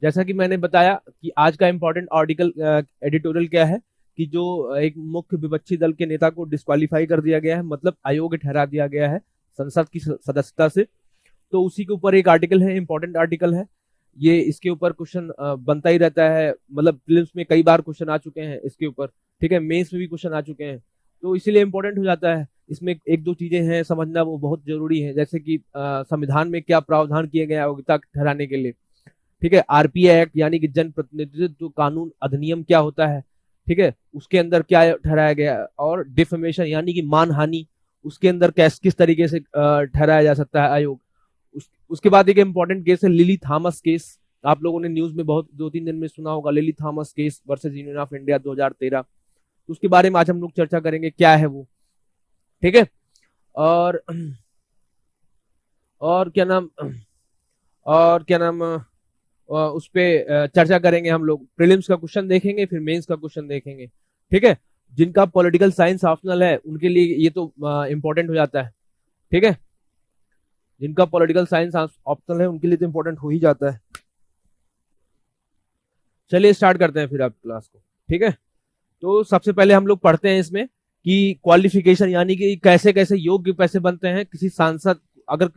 जैसा कि मैंने बताया कि आज का इंपॉर्टेंट आर्टिकल एडिटोरियल क्या है कि जो एक मुख्य विपक्षी दल के नेता को डिस्क्वालीफाई कर दिया गया है, मतलब अयोग्य ठहरा दिया गया है संसद की सदस्यता से। तो उसी के ऊपर एक आर्टिकल है, इंपॉर्टेंट आर्टिकल है ये। इसके ऊपर क्वेश्चन बनता ही रहता है, मतलब प्रीलिम्स में कई बार क्वेश्चन आ चुके हैं इसके ऊपर, ठीक है, मेंस में भी क्वेश्चन आ चुके हैं, तो इसीलिए इंपॉर्टेंट हो जाता है। इसमें एक दो चीजें हैं समझना, वो बहुत जरूरी है, जैसे कि संविधान में क्या प्रावधान किए गए अयोग्यता ठहराने के लिए, ठीक है। आरपीआई एक्ट यानी कि जन प्रतिनिधित्व कानून अधिनियम क्या होता है, ठीक है, उसके अंदर क्या ठहराया गया, और डिफेमेशन यानी कि मानहानि, उसके अंदर किस तरीके से ठहराया जा सकता है आयोग। उसके बाद एक इंपॉर्टेंट केस है लिली थॉमस केस, आप लोगों ने न्यूज में बहुत 2-3 दिन में सुना होगा, Lily Thomas case versus union of India 2013। तो उसके बारे में आज हम लोग चर्चा करेंगे क्या है वो, ठीक है। और और क्या नाम और क्या नाम उस पे चर्चा करेंगे हम लोग। प्रीलिम्स का क्वेश्चन देखेंगे, फिर मेंस का क्वेश्चन देखेंगे, ठीक है। जिनका पॉलिटिकल साइंस ऑप्शनल है उनके लिए ये तो इंपॉर्टेंट हो जाता है, ठीक है। जिनका पॉलिटिकल साइंस ऑप्शनल है उनके लिए तो इंपॉर्टेंट हो ही जाता है। चलिए स्टार्ट करते हैं फिर आप क्लास को, ठीक है। तो सबसे पहले हम लोग पढ़ते हैं इसमें कि क्वालिफिकेशन यानी कि कैसे कैसे योग्य पैसे बनते हैं किसी सांसद, अगर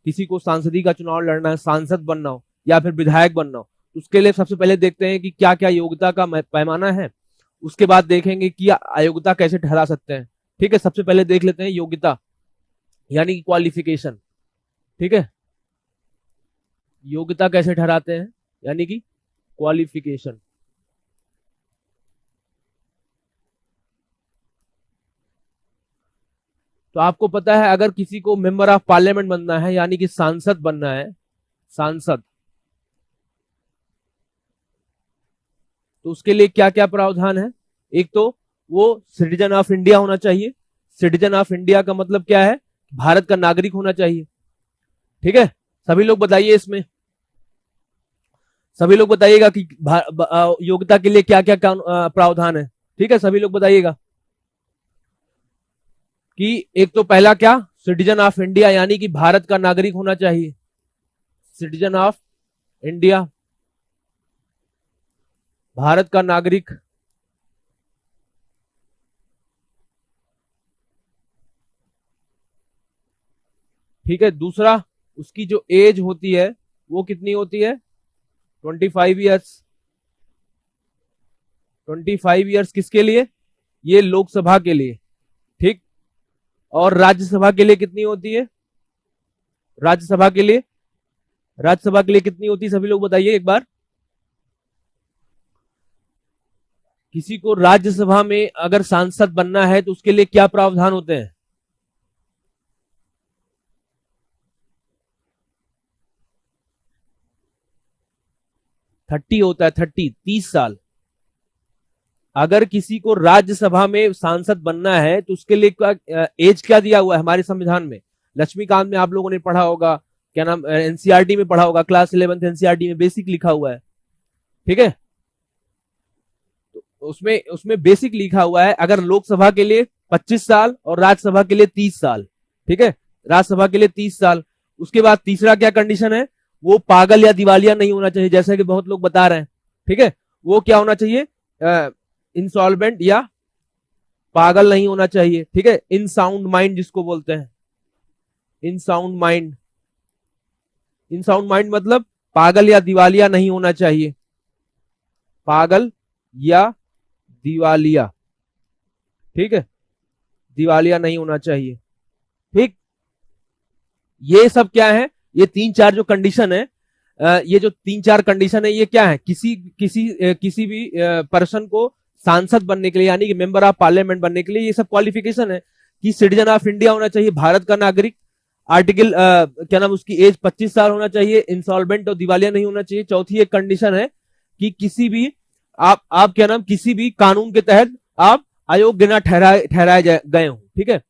किसी को सांसदी का चुनाव लड़ना है, सांसद बनना हो या फिर विधायक बनना हो, तो उसके लिए सबसे पहले देखते हैं कि क्या क्या योग्यता का पैमाना है। उसके बाद देखेंगे कि अयोग्यता कैसे ठहरा सकते हैं, ठीक है। सबसे पहले देख लेते हैं योग्यता यानी कि क्वालिफिकेशन, ठीक है। योग्यता कैसे ठहराते हैं यानी कि क्वालिफिकेशन। तो आपको पता है अगर किसी को मेंबर ऑफ पार्लियामेंट बनना है यानी कि सांसद बनना है, सांसद, तो उसके लिए क्या क्या प्रावधान है। एक तो वो सिटीजन ऑफ इंडिया होना चाहिए। सिटीजन ऑफ इंडिया का मतलब क्या है, भारत का नागरिक होना चाहिए, ठीक है। सभी लोग बताइए इसमें, सभी लोग बताइएगा कि योग्यता के लिए क्या क्या प्रावधान है, ठीक है। सभी लोग बताइएगा कि एक तो पहला क्या, सिटीजन ऑफ इंडिया यानी कि भारत का नागरिक होना चाहिए, सिटीजन ऑफ इंडिया, भारत का नागरिक। ठीक है। दूसरा, उसकी जो एज होती है वो कितनी होती है, 25 ईयर्स। 25 ईयर्स किसके लिए, ये लोकसभा के लिए, ठीक। और राज्यसभा के लिए कितनी होती है, राज्यसभा के लिए, राज्यसभा के लिए कितनी होती है, सभी लोग बताइए एक बार। किसी को राज्यसभा में अगर सांसद बनना है तो उसके लिए क्या प्रावधान होते हैं, 30 होता है, 30 साल। अगर किसी को राज्यसभा में सांसद बनना है तो उसके लिए क्या एज क्या दिया हुआ है हमारे संविधान में, लक्ष्मीकांत में आप लोगों ने पढ़ा होगा, क्या नाम, एनसीईआरटी में पढ़ा होगा, क्लास 11th एनसीईआरटी में बेसिक लिखा हुआ है, ठीक है। तो उसमें उसमें बेसिक लिखा हुआ है, अगर लोकसभा के लिए 25 साल और राज्यसभा के लिए 30 साल, ठीक है, राज्यसभा के लिए 30 साल। उसके बाद तीसरा क्या कंडीशन है, वो पागल या दिवालिया नहीं होना चाहिए, जैसे कि बहुत लोग बता रहे हैं, ठीक है। वो क्या होना चाहिए, इंसॉल्वेंट या पागल नहीं होना चाहिए, ठीक है। इन साउंड माइंड जिसको बोलते हैं, इन साउंड माइंड, इन साउंड माइंड मतलब पागल या दिवालिया नहीं होना चाहिए, पागल या दिवालिया, ठीक है, दिवालिया नहीं होना चाहिए, ठीक। ये सब क्या है, ये 3-4 जो कंडीशन है, ये जो 3-4 कंडीशन है, ये क्या है, किसी भी पर्सन को सांसद बनने के लिए यानी कि मेंबर ऑफ पार्लियामेंट बनने के लिए ये सब क्वालिफिकेशन है कि सिटीजन ऑफ इंडिया होना चाहिए, भारत का नागरिक, आर्टिकल क्या नाम, उसकी एज 25 साल होना चाहिए, इंसॉल्वेंट और दिवालिया नहीं होना चाहिए। चौथी एक कंडीशन है कि किसी भी आप क्या नाम, किसी भी कानून के तहत आप अयोग्य न ठहराए गए हो, ठीक है।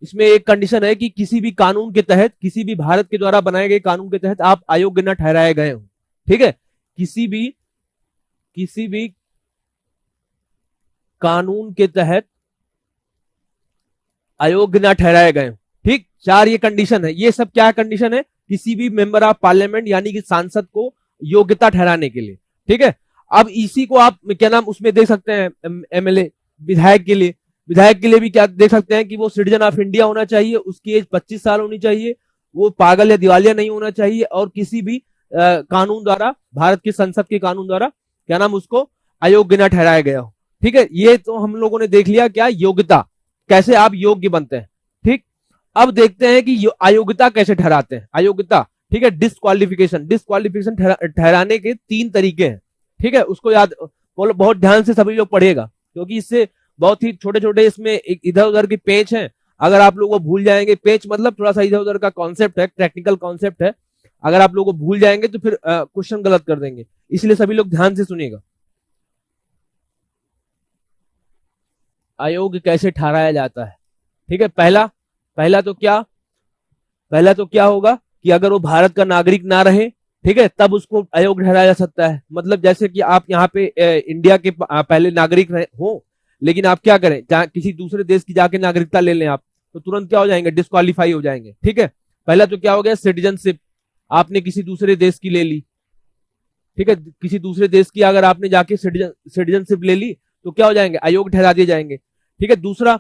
इसमें एक कंडीशन है कि किसी भी कानून के तहत, किसी भी भारत के द्वारा बनाए गए कानून के तहत आप अयोग्य न ठहराए गए हो, ठीक है। किसी भी कानून के तहत अयोग्य न ठहराए गए हो, ठीक। 4 ये कंडीशन है। ये सब क्या कंडीशन है, किसी भी मेंबर ऑफ पार्लियामेंट यानी कि सांसद को योग्यता ठहराने के लिए, ठीक है। अब इसी को आप क्या नाम उसमें देख सकते हैं एमएलए विधायक के लिए भी क्या देख सकते हैं कि वो सिटीजन ऑफ इंडिया होना चाहिए, उसकी एज 25 साल होनी चाहिए, वो पागल या दिवालिया नहीं होना चाहिए, और किसी भी कानून द्वारा, भारत की संसद के कानून द्वारा क्या नाम उसको अयोग्य न ठहराया गया हो, ठीक है। ये तो हम लोगों ने देख लिया क्या योग्यता, कैसे आप योग्य बनते हैं, ठीक। अब देखते हैं कि अयोग्यता कैसे ठहराते हैं, अयोग्यता, ठीक है। डिस्क्वालिफिकेशन ठहराने के 3 तरीके हैं, ठीक है। उसको याद बहुत ध्यान से सभी लोग पढ़ेगा, क्योंकि इससे बहुत ही छोटे छोटे इसमें इधर उधर के पेच हैं, अगर आप लोग वो भूल जाएंगे, पेच मतलब थोड़ा सा इधर उधर का कॉन्सेप्ट है, टेक्निकल कॉन्सेप्ट है, अगर आप लोग वो भूल जाएंगे तो फिर क्वेश्चन गलत कर देंगे, इसलिए सभी लोग ध्यान से सुनिएगा। अयोग्य कैसे ठहराया जाता है, ठीक है। पहला तो क्या होगा कि अगर वो भारत का नागरिक ना रहे, ठीक है, तब उसको अयोग्य ठहराया जा सकता है। मतलब जैसे कि आप यहाँ पे इंडिया के पहले नागरिक हो, लेकिन आप क्या करें, किसी दूसरे देश की जाके नागरिकता ले लें आप, तो तुरंत क्या हो जाएंगे, डिस्क्वालीफाई हो जाएंगे, ठीक है। पहला तो क्या हो गया, सिटीजनशिप, आपने किसी दूसरे देश की ले ली, ठीक है, किसी दूसरे देश की अगर आपने जाके सिटीजनशिप ले ली तो क्या हो जाएंगे, अयोग्य ठहरा दिए जाएंगे, ठीक है। दूसरा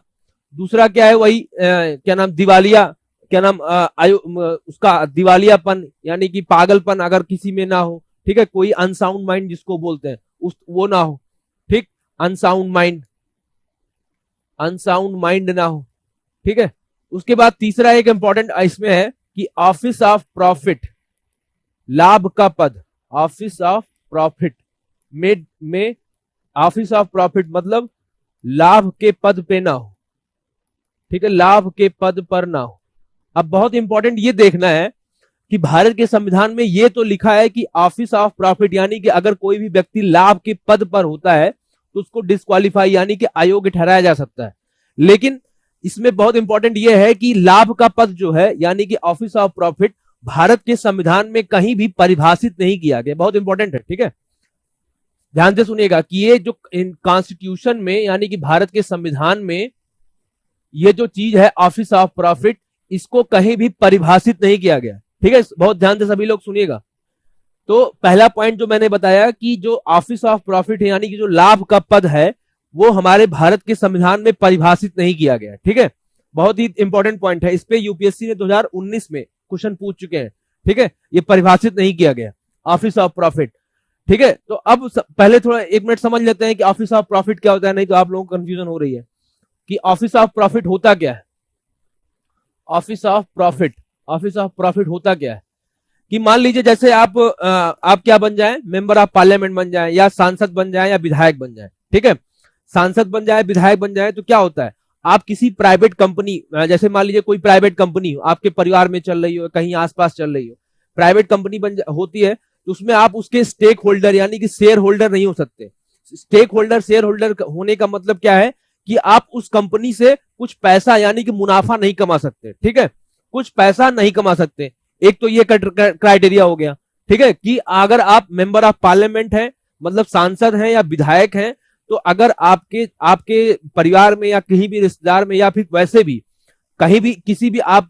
क्या है, वही क्या नाम दिवालिया, क्या नाम उसका दिवालियापन यानी कि पागलपन अगर किसी में ना हो, ठीक है, कोई अनसाउंड माइंड जिसको बोलते हैं उस वो ना हो, ठीक, अनसाउंड माइंड ना हो, ठीक है। उसके बाद तीसरा एक इंपॉर्टेंट इसमें है कि ऑफिस ऑफ प्रॉफिट, लाभ का पद, ऑफिस ऑफ प्रॉफिट में ऑफिस ऑफ प्रॉफिट मतलब लाभ के पद पे ना हो, ठीक है, लाभ के पद पर ना हो। अब बहुत इंपॉर्टेंट ये देखना है कि भारत के संविधान में ये तो लिखा है कि ऑफिस ऑफ प्रॉफिट यानी कि अगर कोई भी व्यक्ति लाभ के पद पर होता है तो उसको डिस्क्वालीफाई यानी कि अयोग्य ठहराया जा सकता है। लेकिन इसमें बहुत इंपॉर्टेंट यह है कि लाभ का पद जो है यानी कि ऑफिस ऑफ प्रॉफिट भारत के संविधान में कहीं भी परिभाषित नहीं किया गया, बहुत इंपॉर्टेंट है, ठीक है। ध्यान से सुनिएगा कि ये जो कॉन्स्टिट्यूशन में यानी कि भारत के संविधान में ये जो चीज है ऑफिस ऑफ प्रॉफिट, इसको कहीं भी परिभाषित नहीं किया गया, ठीक है। बहुत ध्यान से सभी लोग सुनिएगा। तो पहला पॉइंट जो मैंने बताया कि जो ऑफिस ऑफ प्रॉफिट है यानी कि जो लाभ का पद है वो हमारे भारत के संविधान में परिभाषित नहीं किया गया, ठीक है। बहुत ही इंपॉर्टेंट पॉइंट है, इस पे यूपीएससी ने 2019 में क्वेश्चन पूछ चुके हैं, ठीक है। ये परिभाषित नहीं किया गया ऑफिस ऑफ प्रॉफिट, ठीक है। तो अब पहले थोड़ा 1 मिनट समझ लेते हैं कि ऑफिस ऑफ प्रॉफिट क्या होता है, नहीं तो आप लोगों को कंफ्यूजन हो रही है कि ऑफिस ऑफ प्रॉफिट होता क्या है। ऑफिस ऑफ प्रॉफिट होता क्या है कि मान लीजिए जैसे आप क्या बन जाए, मेंबर ऑफ पार्लियामेंट बन जाए या सांसद बन जाए या विधायक बन जाए, ठीक है। सांसद बन जाए, विधायक बन जाए तो क्या होता है, आप किसी प्राइवेट कंपनी, जैसे मान लीजिए कोई प्राइवेट कंपनी हो, आपके परिवार में चल रही हो, कहीं आसपास चल रही हो, प्राइवेट कंपनी होती है, तो उसमें आप उसके स्टेक होल्डर यानी कि शेयर होल्डर नहीं हो सकते। स्टेक होल्डर, शेयर होल्डर होने का मतलब क्या है कि आप उस कंपनी से कुछ पैसा यानी कि मुनाफा नहीं कमा सकते, ठीक है, कुछ पैसा नहीं कमा सकते। एक तो ये क्राइटेरिया हो गया, ठीक है, कि अगर आप मेंबर ऑफ पार्लियामेंट हैं मतलब सांसद हैं या विधायक हैं, तो अगर आपके परिवार में या कहीं भी रिश्तेदार में या फिर वैसे भी कहीं भी किसी भी आप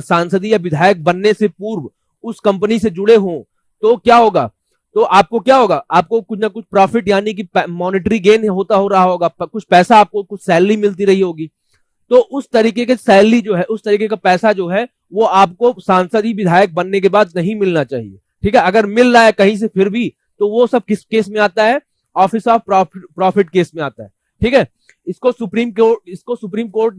सांसद या विधायक बनने से पूर्व उस कंपनी से जुड़े हों तो क्या होगा, तो आपको क्या होगा, आपको कुछ ना कुछ प्रॉफिट यानी कि मॉनेटरी गेन हो रहा होगा, कुछ पैसा आपको, कुछ सैलरी मिलती रही होगी। तो उस तरीके के सैलरी जो है, उस तरीके का पैसा जो है वो आपको सांसद ही विधायक बनने के बाद नहीं मिलना चाहिए, ठीक है। अगर मिल रहा है कहीं से फिर भी तो वो सब किस केस में आता है, ऑफिस ऑफ प्रॉफिट केस में आता है, ठीक है। इसको सुप्रीम कोर्ट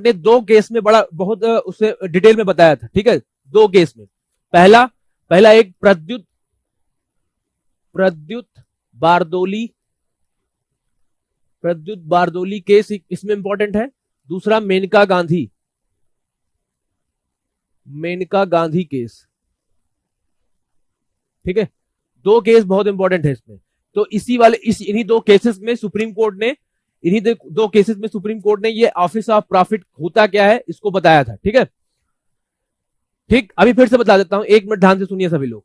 ने 2 केस में बहुत उसे डिटेल में बताया था, ठीक है, 2 केस में। पहला एक प्रद्युत बारदोली केस इसमें इंपॉर्टेंट है। दूसरा मेनका गांधी केस, ठीक है। 2 केस बहुत इंपॉर्टेंट है इसमें। तो इन्हीं 2 केसेस में सुप्रीम कोर्ट ने ये ऑफिस ऑफ प्रॉफिट होता क्या है इसको बताया था, ठीक है। ठीक, अभी फिर से बता देता हूं, 1 मिनट ध्यान से सुनिए सभी लोग,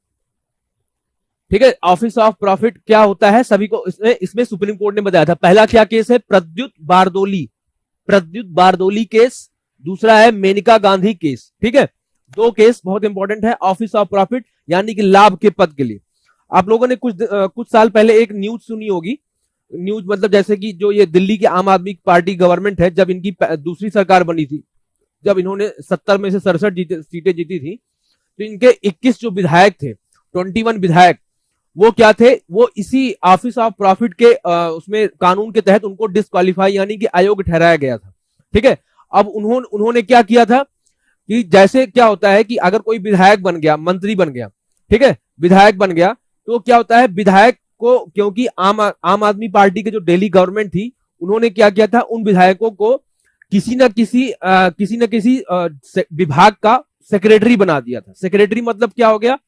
ठीक है। ऑफिस ऑफ प्रॉफिट क्या होता है सभी को इसमें सुप्रीम कोर्ट ने बताया था। पहला क्या केस है, प्रद्युत बारदोली केस। दूसरा है मेनका गांधी केस, ठीक है। दो केस बहुत इंपॉर्टेंट है ऑफिस ऑफ प्रॉफिट यानी कि लाभ के पद के लिए। आप लोगों ने कुछ साल पहले एक न्यूज सुनी होगी। न्यूज मतलब जैसे कि जो ये दिल्ली की आम आदमी पार्टी गवर्नमेंट है, जब इनकी दूसरी सरकार बनी थी, जब इन्होंने 70 में से 67 सीटें जीती थी, तो इनके 21 जो विधायक थे, 21 विधायक, वो क्या थे, वो इसी ऑफिस ऑफ प्रॉफिट के उसमें कानून के तहत उनको डिस्क्वालीफाई यानी कि अयोग्य ठहराया गया था। ठीक है। अब उन्होंने क्या किया था कि जैसे क्या होता है कि अगर कोई विधायक बन गया, मंत्री बन गया, ठीक है, विधायक बन गया, तो क्या होता है, विधायक को, क्योंकि आम आदमी पार्टी के जो दिल्ली गवर्नमेंट थी, उन्होंने क्या किया था, उन विधायकों को किसी न किसी विभाग का सेक्रेटरी बना दिया था। सेक्रेटरी मतलब क्या हो गया,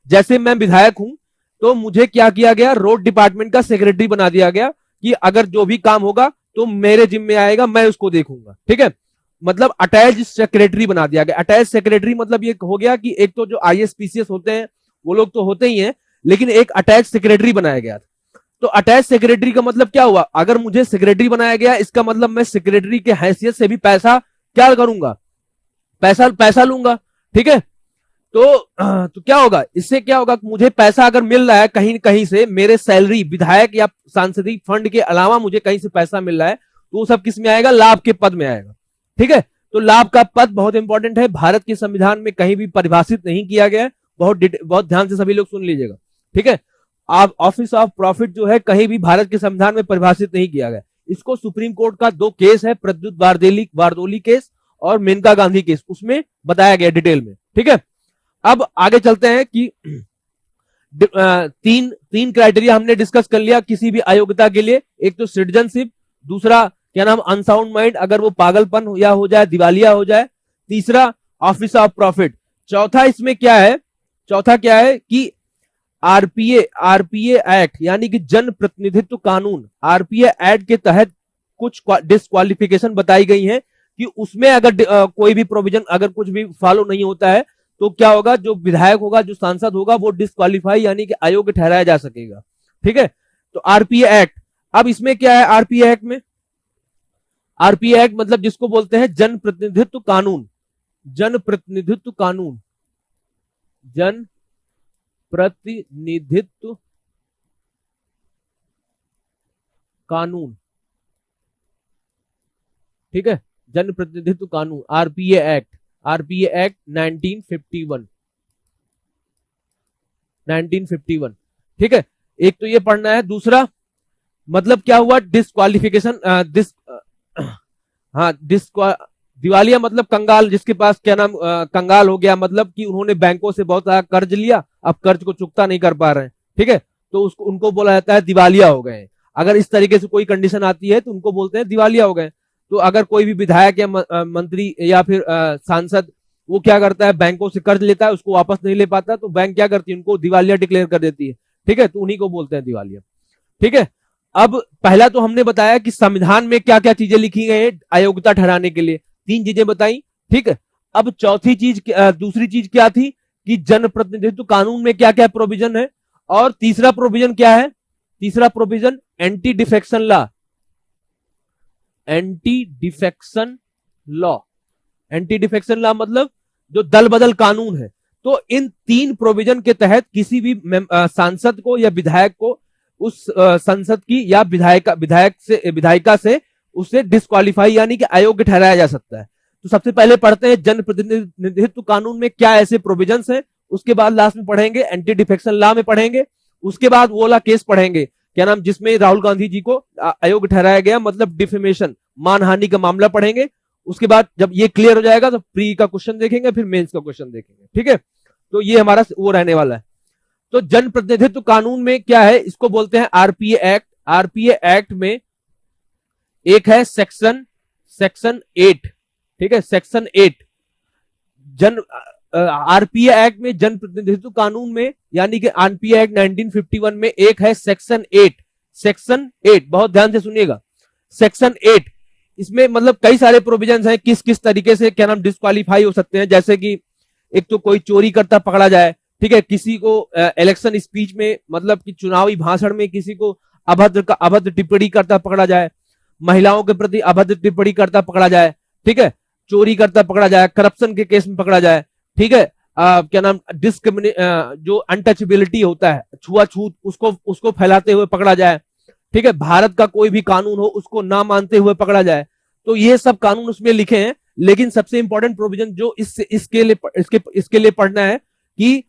जैसे मैं विधायक हूं तो मुझे क्या किया गया, रोड डिपार्टमेंट का सेक्रेटरी बना दिया गया कि अगर जो भी काम होगा तो मेरे जिम्मे आएगा, मैं उसको देखूंगा। ठीक है, मतलब अटैच सेक्रेटरी बना दिया गया। अटैच सेक्रेटरी मतलब ये हो गया कि एक तो जो आईएएस होते हैं वो लोग तो होते ही हैं, लेकिन एक अटैच सेक्रेटरी बनाया गया था। तो अटैच सेक्रेटरी का मतलब क्या हुआ, अगर मुझे सेक्रेटरी बनाया गया, इसका मतलब मैं सेक्रेटरी के हैसियत से भी पैसा क्या करूंगा, पैसा लूंगा। ठीक है, तो क्या होगा, इससे क्या होगा, मुझे पैसा अगर मिल रहा है कहीं कहीं से, मेरे सैलरी विधायक या सांसदीय फंड के अलावा मुझे कहीं से पैसा मिल रहा है, तो वो सब किस में आएगा, लाभ के पद में आएगा। ठीक है, तो लाभ का पद बहुत इंपॉर्टेंट है, भारत के संविधान में कहीं भी परिभाषित नहीं किया गया है। बहुत ध्यान से सभी लोग सुन लीजिएगा। ठीक है, आप ऑफिस ऑफ प्रॉफिट जो है कहीं भी भारत के संविधान में परिभाषित नहीं किया गया। इसको सुप्रीम कोर्ट का दो केस है, प्रद्युत बारदोली केस और मेनका गांधी केस, उसमें बताया गया डिटेल में। ठीक है, अब आगे चलते हैं कि तीन क्राइटेरिया हमने डिस्कस कर लिया किसी भी अयोग्यता के लिए। एक तो सिटीजनशिप, दूसरा क्या नाम, अनसाउंड माइंड, अगर वो पागलपन या हो जाए, दिवालिया हो जाए, तीसरा ऑफिस ऑफ प्रॉफिट, चौथा इसमें क्या है, चौथा क्या है कि आरपीए एक्ट यानी कि जन प्रतिनिधित्व कानून, आरपीए एक्ट के तहत कुछ डिस्क्वालिफिकेशन बताई गई है कि उसमें अगर कोई भी प्रोविजन, अगर कुछ भी फॉलो नहीं होता है तो क्या होगा, जो विधायक होगा, जो सांसद होगा, वो डिस्क्वालीफाई यानी कि अयोग्य ठहराया जा सकेगा। ठीक है, तो आरपीए एक्ट, अब इसमें क्या है, आरपीए एक्ट में, आरपीए एक्ट मतलब जिसको बोलते हैं जन प्रतिनिधित्व कानून, जन प्रतिनिधित्व कानून, जन प्रतिनिधित्व कानून। ठीक है, जन प्रतिनिधित्व कानून, आरपीए एक्ट, आरपीए एक्ट 1951। ठीक है, एक तो ये पढ़ना है। दूसरा मतलब क्या हुआ, डिस्क्वालिफिकेशन, दिवालिया मतलब कंगाल, जिसके पास क्या नाम, कंगाल हो गया, मतलब कि उन्होंने बैंकों से बहुत सारा कर्ज लिया, अब कर्ज को चुकता नहीं कर पा रहे हैं। ठीक है, तो उसको उनको बोला जाता है दिवालिया हो गए। अगर इस तरीके से कोई कंडीशन आती है तो उनको बोलते हैं दिवालिया हो गए। तो अगर कोई भी विधायक या मंत्री या फिर सांसद वो क्या करता है, बैंकों से कर्ज लेता है, उसको वापस नहीं ले पाता, तो बैंक क्या करती है, उनको दिवालिया डिक्लेयर कर देती है। ठीक है, तो उन्हीं को बोलते हैं दिवालिया। ठीक है, अब पहला तो हमने बताया कि संविधान में क्या क्या चीजें लिखी गई है अयोग्यता ठहराने के लिए, तीन चीजें बताई। ठीक है, अब चौथी चीज, दूसरी चीज क्या थी कि जन प्रतिनिधित्व कानून में क्या क्या प्रोविजन है, और तीसरा प्रोविजन क्या है, तीसरा provision anti defection law, anti defection law, anti defection law मतलब जो दल बदल कानून है। तो इन तीन प्रोविजन के तहत किसी भी सांसद को या विधायक को उस संसद की या विधायिका से उसे डिस्क्वालीफाई यानी कि अयोग्य ठहराया जा सकता है। तो सबसे पहले पढ़ते हैं जन प्रतिनिधित्व कानून में क्या ऐसे प्रोविजंस हैं, उसके बाद लास्ट में पढ़ेंगे एंटी डिफेक्शन लॉ में पढ़ेंगे, उसके बाद वो वाला केस पढ़ेंगे क्या नाम, जिसमें राहुल गांधी जी को अयोग्य ठहराया गया, मतलब डिफेमेशन, मानहानि का मामला पढ़ेंगे। उसके बाद जब ये क्लियर हो जाएगा तो प्री का क्वेश्चन देखेंगे, फिर मेंस का क्वेश्चन देखेंगे। ठीक है, तो ये हमारा वो रहने वाला है। तो जन प्रतिनिधित्व कानून में क्या है, इसको बोलते हैं आरपीए एक्ट। आरपीए एक्ट में एक है सेक्शन 8। ठीक है, सेक्शन 8 जन आरपीए एक्ट में, जन प्रतिनिधित्व कानून में यानी कि आरपीए एक्ट 1951 में एक है सेक्शन 8। सेक्शन 8 बहुत ध्यान से सुनिएगा, सेक्शन 8, इसमें मतलब कई सारे प्रोविजंस हैं किस किस तरीके से क्या नाम डिस्क्वालीफाई हो सकते हैं। जैसे कि एक तो कोई चोरी करता पकड़ा जाए, ठीक है, किसी को इलेक्शन स्पीच में मतलब कि चुनावी भाषण में किसी को अभद्र टिप्पणी करता पकड़ा जाए, महिलाओं के प्रति अभद्र टिप्पणी करता पकड़ा जाए, ठीक है, चोरी करता पकड़ा जाए, करप्शन के केस में पकड़ा जाए, ठीक है, क्या नाम, जो अनटचेबिलिटी होता है, छुआछूत, उसको फैलाते हुए पकड़ा जाए। ठीक है, भारत का कोई भी कानून हो उसको ना मानते हुए पकड़ा जाए। तो ये सब कानून उसमें लिखे हैं। लेकिन सबसे इंपॉर्टेंट प्रोविजन जो इसके लिए पढ़ना है कि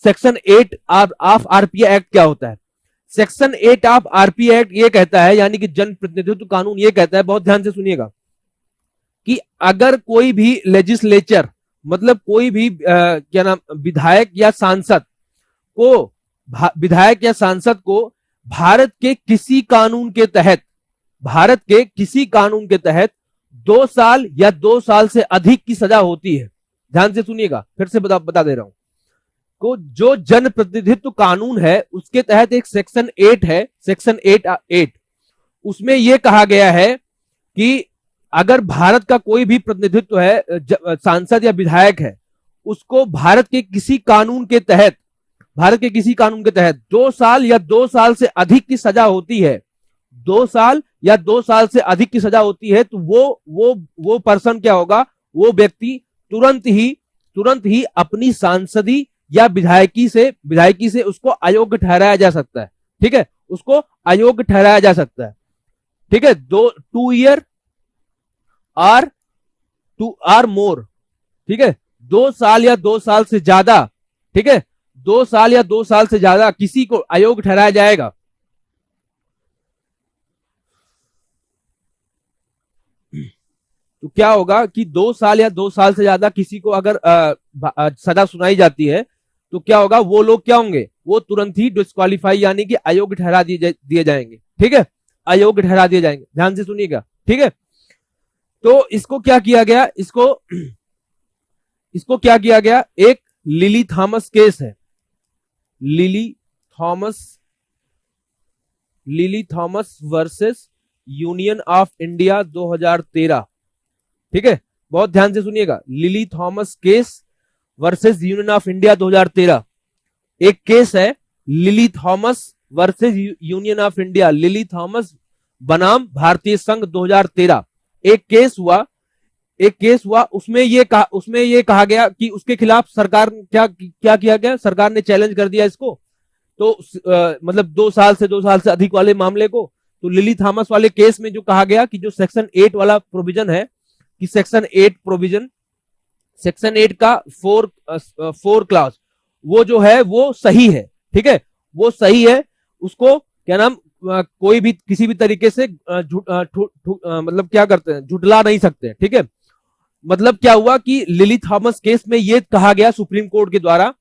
सेक्शन 8 ऑफ आरपीआई एक्ट क्या होता है। सेक्शन 8 ऑफ आरपीआई एक्ट ये कहता है, यानी कि जन प्रतिनिधित्व कानून ये कहता है, बहुत ध्यान से सुनिएगा, कि अगर कोई भी लेजिस्लेचर, मतलब कोई भी क्या नाम, विधायक या सांसद को भारत के किसी कानून के तहत 2 साल या 2 साल से अधिक की सजा होती है। ध्यान से सुनिएगा, फिर से बता दे रहा हूं, को जो जन प्रतिनिधित्व कानून है उसके तहत एक सेक्शन 8 है, सेक्शन 8 उसमें यह कहा गया है कि अगर भारत का कोई भी प्रतिनिधित्व है, सांसद या विधायक है, उसको भारत के किसी कानून के तहत 2 साल या 2 साल से अधिक की सजा होती है, 2 साल या 2 साल से अधिक की सजा होती है, तो वो पर्सन क्या होगा, वो व्यक्ति तुरंत ही अपनी सांसदी या विधायकी से उसको अयोग्य ठहराया जा सकता है। ठीक है, उसको अयोग्य ठहराया जा सकता है। ठीक है, 2 ईयर आर मोर। ठीक है, 2 साल या 2 साल से ज्यादा, ठीक है, 2 साल या 2 साल से ज्यादा किसी को अयोग्य ठहराया जाएगा। तो क्या होगा कि 2 साल या 2 साल से ज्यादा किसी को अगर सजा सुनाई जाती है, तो क्या होगा, वो लोग क्या होंगे, वो तुरंत ही डिस्क्वालीफाई यानी कि अयोग्य ठहरा दिए जाएंगे। ठीक है, अयोग्य ठहरा दिए जाएंगे। ध्यान से सुनिएगा। ठीक है, तो इसको क्या किया गया, इसको क्या किया गया, एक लिली थॉमस केस है, lily Thomas versus union of India 2013। ठीक है, बहुत ध्यान से सुनिएगा, lily Thomas case versus union of India 2013 एक केस है, lily Thomas versus union of India, lily Thomas बनाम भारतीय संघ 2013 एक केस हुआ। उसमें ये कहा गया कि उसके खिलाफ सरकार क्या किया गया, सरकार ने चैलेंज कर दिया इसको, तो मतलब 2 साल से अधिक वाले मामले को। तो लिली थॉमस वाले केस में जो कहा गया कि जो सेक्शन 8 वाला प्रोविजन है, कि सेक्शन 8 का 4 क्लास वो जो है वो सही है। ठीक है, वो सही है, उसको क्या नाम, कोई भी किसी भी तरीके से मतलब क्या करते हैं, झुटला नहीं सकते। ठीक है, मतलब क्या हुआ कि लिली थॉमस केस में यह कहा गया सुप्रीम कोर्ट के द्वारा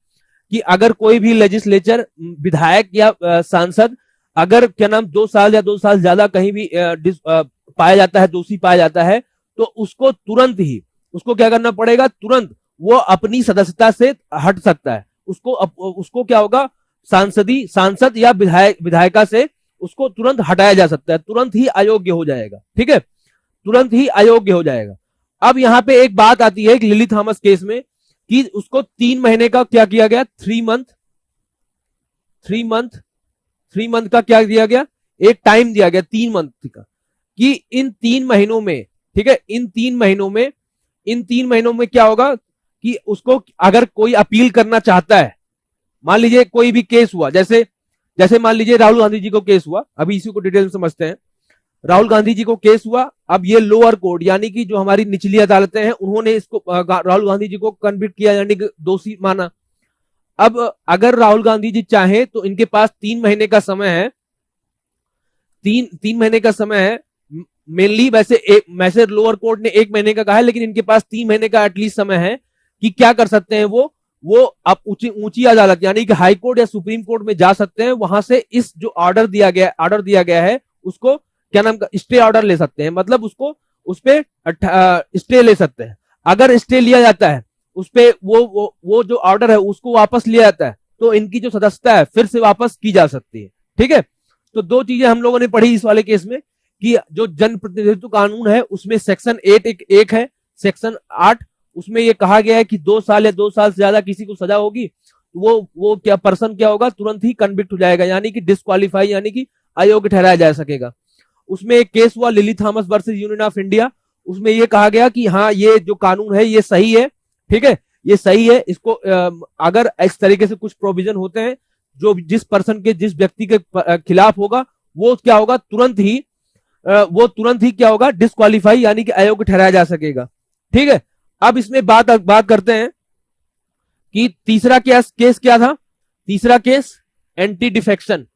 कि अगर कोई भी लेजिस्लेचर, विधायक या सांसद अगर क्या नाम 2 साल या 2 साल ज्यादा कहीं भी पाया जाता है, दोषी पाया जाता है, तो उसको तुरंत ही उसको क्या करना पड़ेगा, तुरंत वो अपनी सदस्यता से हट सकता है। उसको क्या होगा, सांसद या विधायिका से उसको तुरंत हटाया जा सकता है, तुरंत ही अयोग्य हो जाएगा। ठीक है, तुरंत ही अयोग्य हो जाएगा। अब यहां पे एक बात आती है लिली थॉमस केस में कि उसको 3 महीने का क्या किया गया, 3 मंथ का क्या दिया गया, एक टाइम दिया गया 3 मंथ का, कि इन 3 महीनों में, ठीक है, इन 3 महीनों में क्या होगा कि उसको अगर कोई अपील करना चाहता है, मान लीजिए कोई भी केस हुआ, जैसे मान लीजिए राहुल गांधी जी को केस हुआ, अभी इसी को डिटेल में समझते हैं। राहुल गांधी जी को केस हुआ, अब ये लोअर कोर्ट यानी कि जो हमारी निचली अदालतें हैं, उन्होंने इसको राहुल गांधी जी को कन्विक्ट किया यानी कि दोषी माना। अब अगर राहुल गांधी जी चाहे तो इनके पास 3 महीने का समय है, 3 महीने का समय है मेनली। वैसे लोअर कोर्ट ने 1 महीने का कहा है, लेकिन इनके पास 3 महीने का एटलीस्ट समय है कि क्या कर सकते हैं वो अब ऊंची अदालत यानी कि हाई कोर्ट या सुप्रीम कोर्ट में जा सकते हैं, वहां से इस जो ऑर्डर दिया गया है उसको क्या नाम का स्टे ऑर्डर ले सकते हैं, मतलब उसको उस पे स्टे ले सकते हैं। अगर स्टे लिया जाता है उस पे वो जो ऑर्डर है उसको वापस लिया जाता है, तो इनकी जो सदस्यता है फिर से वापस की जा सकती है। ठीक है, तो 2 चीजें हम लोगों ने पढ़ी इस वाले केस में कि जो जन प्रतिनिधित्व कानून है उसमें सेक्शन 8 एक है, सेक्शन 8 उसमें ये कहा गया है कि 2 साल या 2 साल से ज्यादा किसी को सजा होगी, वो क्या पर्सन क्या होगा, तुरंत ही कन्विक्ट हो जाएगा, यानी कि डिस्क्वालीफाई यानी कि अयोग्य ठहराया जा सकेगा। उसमें एक केस हुआ lily Thomas versus union of India, उसमें यह कहा गया कि हाँ ये जो कानून है ये सही है। ठीक है, ये सही है। इसको अगर इस तरीके से कुछ प्रोविजन होते हैं जो जिस पर्सन के जिस व्यक्ति के खिलाफ होगा वो क्या होगा, तुरंत ही क्या होगा, डिस्क्वालीफाई यानी कि अयोग्य ठहराया जा सकेगा। ठीक है, अब इसमें बात करते हैं कि तीसरा केस क्या था। तीसरा केस एंटी डिफेक्शन।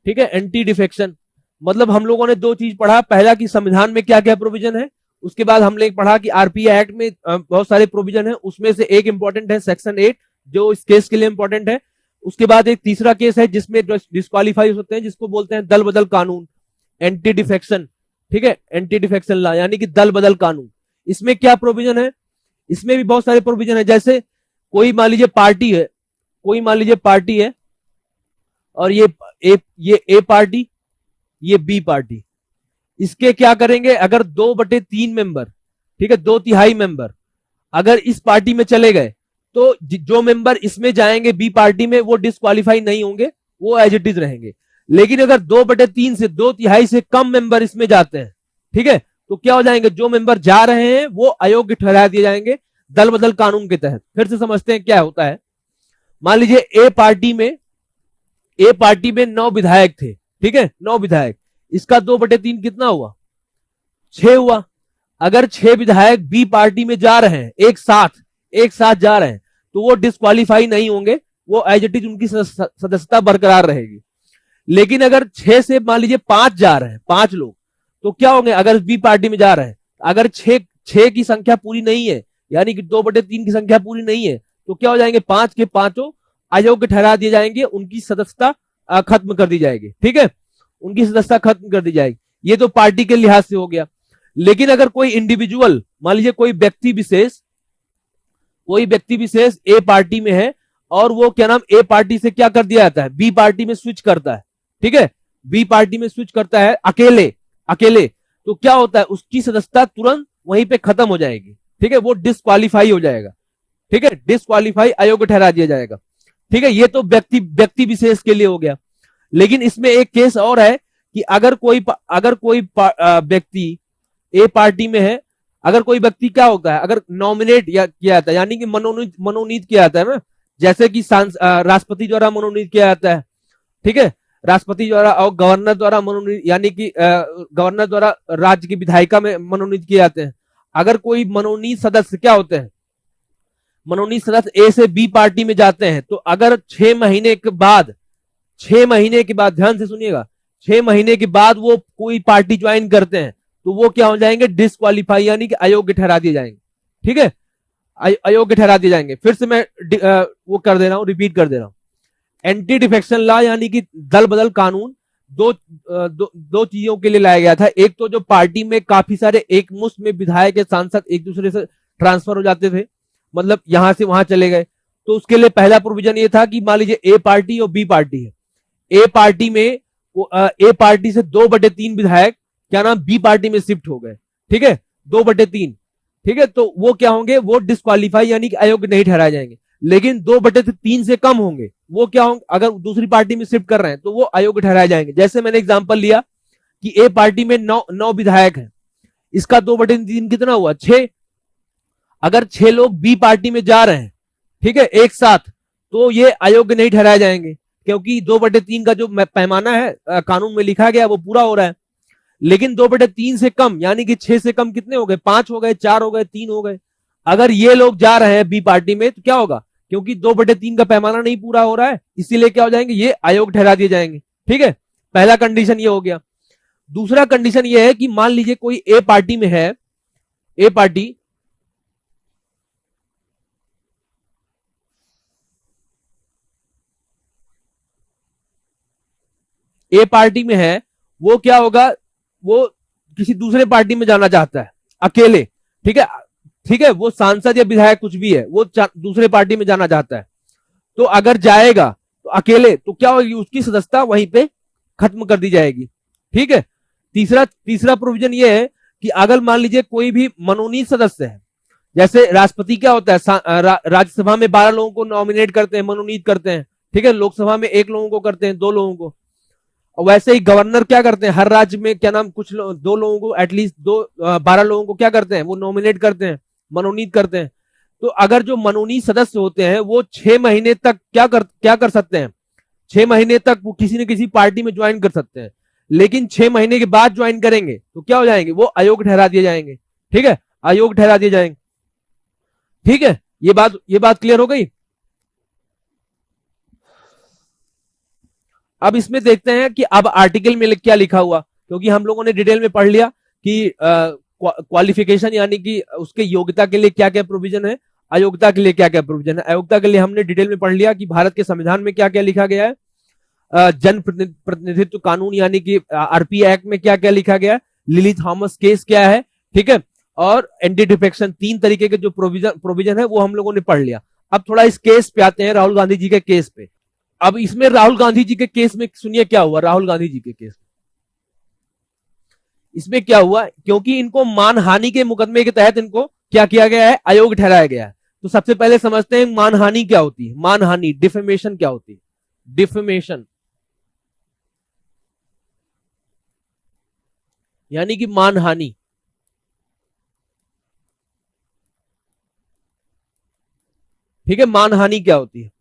ठीक है, एंटी डिफेक्शन मतलब हम लोगों ने दो चीज पढ़ा, पहला कि संविधान में क्या क्या प्रोविजन है, उसके बाद हमने पढ़ा कि आरपीआई एक्ट में बहुत सारे प्रोविजन है, उसमें से एक इंपॉर्टेंट है सेक्शन 8 जो इस केस के लिए इंपॉर्टेंट है। उसके बाद एक तीसरा केस है जिसमें डिस्क्वालीफाई होते हैं, जिसको बोलते हैं दल बदल कानून, एंटी डिफेक्शन। ठीक है, एंटी डिफेक्शन लॉ यानी कि दल बदल कानून। इसमें क्या प्रोविजन है, इसमें भी बहुत सारे प्रोविजन है। जैसे कोई मान लीजिए पार्टी है और ये ए पार्टी, ये बी पार्टी, इसके क्या करेंगे, अगर 2/3 मेंबर, ठीक है 2/3 मेंबर अगर इस पार्टी में चले गए तो जो मेंबर इसमें जाएंगे बी पार्टी में वो डिस्क्वालीफाई नहीं होंगे, वो एज इट इज रहेंगे। लेकिन अगर 2/3 से 2/3 से कम मेंबर इसमें जाते हैं, ठीक है, तो क्या हो जाएंगे, जो मेंबर जा रहे हैं वो अयोग्य ठहरा दिए जाएंगे दल बदल कानून के तहत। फिर से समझते हैं क्या होता है। मान लीजिए ए पार्टी में 9 विधायक थे, ठीक है 9 विधायक, इसका 2/3 कितना हुआ, 6 हुआ। अगर 6 विधायक बी पार्टी में जा रहे हैं एक साथ जा रहे हैं तो वो डिस्क्वालीफाई नहीं होंगे, वो एज इट इज उनकी सदस्यता बरकरार रहेगी। लेकिन अगर 6 से मान लीजिए 5 जा रहे हैं, 5 लोग, तो क्या होंगे, अगर बी पार्टी में जा रहे हैं, अगर 6 की संख्या पूरी नहीं है यानी कि 2/3 की संख्या पूरी नहीं है तो क्या हो जाएंगे, 5 के 5 अयोग्य ठहरा दिए जाएंगे, उनकी सदस्यता खत्म कर दी जाएगी। ठीक है, उनकी सदस्यता खत्म कर दी जाएगी। ये तो पार्टी के लिहाज से हो गया। लेकिन अगर कोई इंडिविजुअल, मान लीजिए कोई व्यक्ति विशेष ए पार्टी में है और वो क्या नाम ए पार्टी से क्या कर दिया जाता है, बी पार्टी में स्विच करता है। ठीक है, बी पार्टी में स्विच करता है अकेले, तो क्या होता है, उसकी सदस्यता तुरंत वहीं पे खत्म हो जाएगी। ठीक है, वो डिस्क्वालीफाई हो जाएगा। ठीक है, डिस्क्वालीफाई अयोग्य ठहरा दिया जाएगा। ठीक है, ये तो व्यक्ति विशेष के लिए हो गया। लेकिन इसमें एक केस और है कि अगर कोई व्यक्ति ए पार्टी में है, अगर कोई व्यक्ति क्या होता है, अगर नॉमिनेट किया जाता है यानी कि मनोनीत किया जाता है ना, जैसे कि राष्ट्रपति द्वारा मनोनीत किया जाता है। ठीक है, राष्ट्रपति द्वारा और गवर्नर द्वारा मनोनीत, यानी कि गवर्नर द्वारा राज्य की विधायिका में मनोनीत किए जाते हैं। अगर कोई मनोनीत सदस्य क्या होते हैं, मनोनीत सदस्य ए से बी पार्टी में जाते हैं, तो अगर 6 महीने के बाद ध्यान से सुनिएगा, 6 महीने के बाद वो कोई पार्टी ज्वाइन करते हैं तो वो क्या हो जाएंगे, डिस्क्वालीफाई यानी कि अयोग्य ठहरा दिए जाएंगे। ठीक है, अयोग्य ठहरा दिए जाएंगे। फिर से मैं वो कर दे रहा हूं, रिपीट कर दे रहा हूं। एंटी डिफेक्शन लॉ यानी कि दल बदल कानून दो चीजों के लिए लाया गया था। एक तो जो पार्टी में काफी सारे एक मुश्त में विधायक या सांसद एक दूसरे से ट्रांसफर हो जाते थे, मतलब यहां से वहां चले गए, तो उसके लिए पहला प्रोविजन ये था कि मान लीजिए ए पार्टी और बी पार्टी है, ए पार्टी से 2/3 विधायक क्या नाम बी पार्टी में शिफ्ट हो गए। ठीक है, 2/3। ठीक है, तो वो क्या होंगे, वो डिस्क्वालीफाई यानी कि अयोग्य नहीं ठहराए जाएंगे। लेकिन 2/3 से कम होंगे, वो क्या होंगे, अगर दूसरी पार्टी में शिफ्ट कर रहे हैं तो वो अयोग्य ठहराए जाएंगे। जैसे मैंने एग्जांपल लिया कि ए पार्टी में 9 विधायक हैं, इसका 2/3 कितना हुआ, 6। अगर 6 लोग बी पार्टी में जा रहे हैं, ठीक है एक साथ, तो ये अयोग्य नहीं ठहराए जाएंगे क्योंकि 2/3 का जो पैमाना है कानून में लिखा गया वो पूरा हो रहा है। लेकिन 2/3 से कम यानी कि 6 से कम कितने हो गए, 5 हो गए, 4 हो गए, 3 हो गए। अगर ये लोग जा रहे हैं बी पार्टी में तो क्या होगा, क्योंकि 2/3 का पैमाना नहीं पूरा हो रहा है, इसीलिए क्या हो जाएंगे, ये अयोग्य ठहरा दिए जाएंगे। ठीक है, पहला कंडीशन ये हो गया। दूसरा कंडीशन ये है कि मान लीजिए कोई ए पार्टी में है, ए पार्टी में है, वो क्या होगा, वो किसी दूसरे पार्टी में जाना चाहता है अकेले। ठीक है, वो सांसद या विधायक कुछ भी है, वो दूसरे पार्टी में जाना चाहता है, तो अगर जाएगा तो अकेले, तो क्या होगी, उसकी सदस्यता वहीं पे खत्म कर दी जाएगी। ठीक है, तीसरा प्रोविजन ये है कि अगर मान लीजिए कोई भी मनोनीत सदस्य है, जैसे राष्ट्रपति क्या होता है, राज्यसभा में 12 लोगों को नॉमिनेट करते हैं, मनोनीत करते हैं। ठीक है, लोकसभा में 1 लोगों को करते हैं, 2 लोगों को। वैसे ही गवर्नर क्या करते हैं, हर राज्य में क्या नाम 2 लोगों को एटलीस्ट 12 लोगों को क्या करते हैं, वो नॉमिनेट करते हैं, मनोनीत करते हैं। तो अगर जो मनोनीत सदस्य होते हैं वो 6 महीने तक क्या कर सकते हैं, 6 महीने तक वो किसी न किसी पार्टी में ज्वाइन कर सकते हैं, लेकिन 6 महीने के बाद ज्वाइन करेंगे तो क्या हो जाएंगे, वो अयोग्य ठहरा दिए जाएंगे। ठीक है, अयोग्य ठहरा दिए जाएंगे। ठीक है, ये बात क्लियर हो गई। अब इसमें देखते हैं कि अब आर्टिकल में क्या लिखा हुआ, क्योंकि हम लोगों ने डिटेल में पढ़ लिया कि क्वालिफिकेशन यानी कि उसके योग्यता के लिए क्या क्या प्रोविजन है, अयोग्यता के लिए क्या क्या प्रोविजन है। अयोग्यता के लिए हमने डिटेल में पढ़ लिया कि भारत के संविधान में क्या क्या लिखा गया है, जन प्रतिनिधित्व कानून यानी कि आरपी एक्ट में क्या क्या लिखा गया है, लिली थॉमस केस क्या है, ठीक है, और एंटी डिफेक्शन, 3 तरीके के जो प्रोविजन है वो हम लोगों ने पढ़ लिया। अब थोड़ा इस केस पे आते हैं, राहुल गांधी जी के केस पे। अब इसमें राहुल गांधी जी के केस में सुनिए क्या हुआ। राहुल गांधी जी के केस इसमें क्या हुआ, क्योंकि इनको मानहानि के मुकदमे के तहत इनको क्या किया गया है, अयोग्य ठहराया गया है। तो सबसे पहले समझते हैं मानहानि क्या होती है। मानहानि, डिफेमेशन क्या होती है, डिफेमेशन यानी कि मानहानि। ठीक है, मानहानि क्या होती है,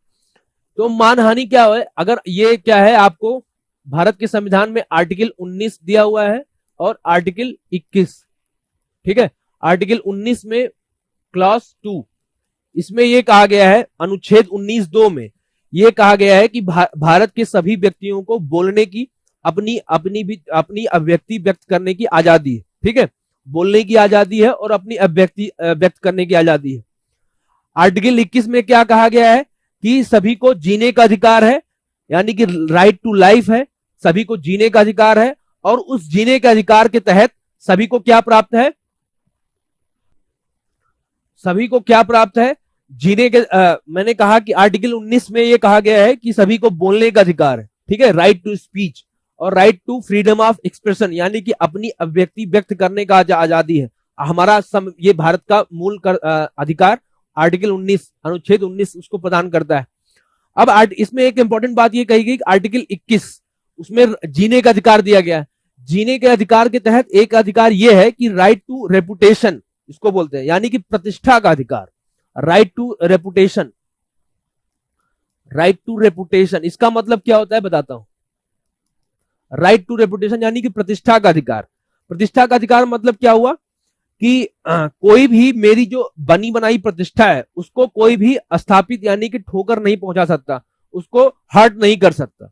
तो मानहानि क्या है, अगर ये क्या है, आपको भारत के संविधान में आर्टिकल 19 दिया हुआ है और आर्टिकल 21। ठीक है, आर्टिकल 19 में क्लॉज 2, इसमें यह कहा गया है, अनुच्छेद 19(2) में यह कहा गया है कि भारत के सभी व्यक्तियों को बोलने की, अपनी अभिव्यक्ति व्यक्त करने की आजादी है। ठीक है, बोलने की आजादी है और अपनी अभिव्यक्ति व्यक्त करने की आजादी है। आर्टिकल 21 में क्या कहा गया है कि सभी को जीने का अधिकार है, यानी कि राइट टू लाइफ है, सभी को जीने का अधिकार है, और उस जीने के अधिकार के तहत सभी को क्या प्राप्त है, सभी को क्या प्राप्त है, जीने के मैंने कहा कि आर्टिकल 19 में यह कहा गया है कि सभी को बोलने का अधिकार है। ठीक है, राइट टू स्पीच और right to freedom of expression, यानी कि अपनी अभिव्यक्ति व्यक्त करने का आजादी है हमारा। ये भारत का मूल अधिकार आर्टिकल 19, अनुच्छेद 19 उसको प्रदान करता है। अब इसमें एक इंपॉर्टेंट बात ये कही गई, आर्टिकल 21 उसमें जीने का अधिकार दिया गया है। जीने के अधिकार के तहत एक अधिकार यह है कि राइट टू रेपुटेशन, इसको बोलते हैं, यानी कि प्रतिष्ठा का अधिकार, right to reputation. Right to reputation इसका मतलब क्या होता है बताता हूं। राइट टू रेपुटेशन यानी कि प्रतिष्ठा का अधिकार। प्रतिष्ठा का अधिकार मतलब क्या हुआ कि कोई भी मेरी जो बनी बनाई प्रतिष्ठा है उसको कोई भी स्थापित यानी कि ठोकर नहीं पहुंचा सकता, उसको हर्ट नहीं कर सकता।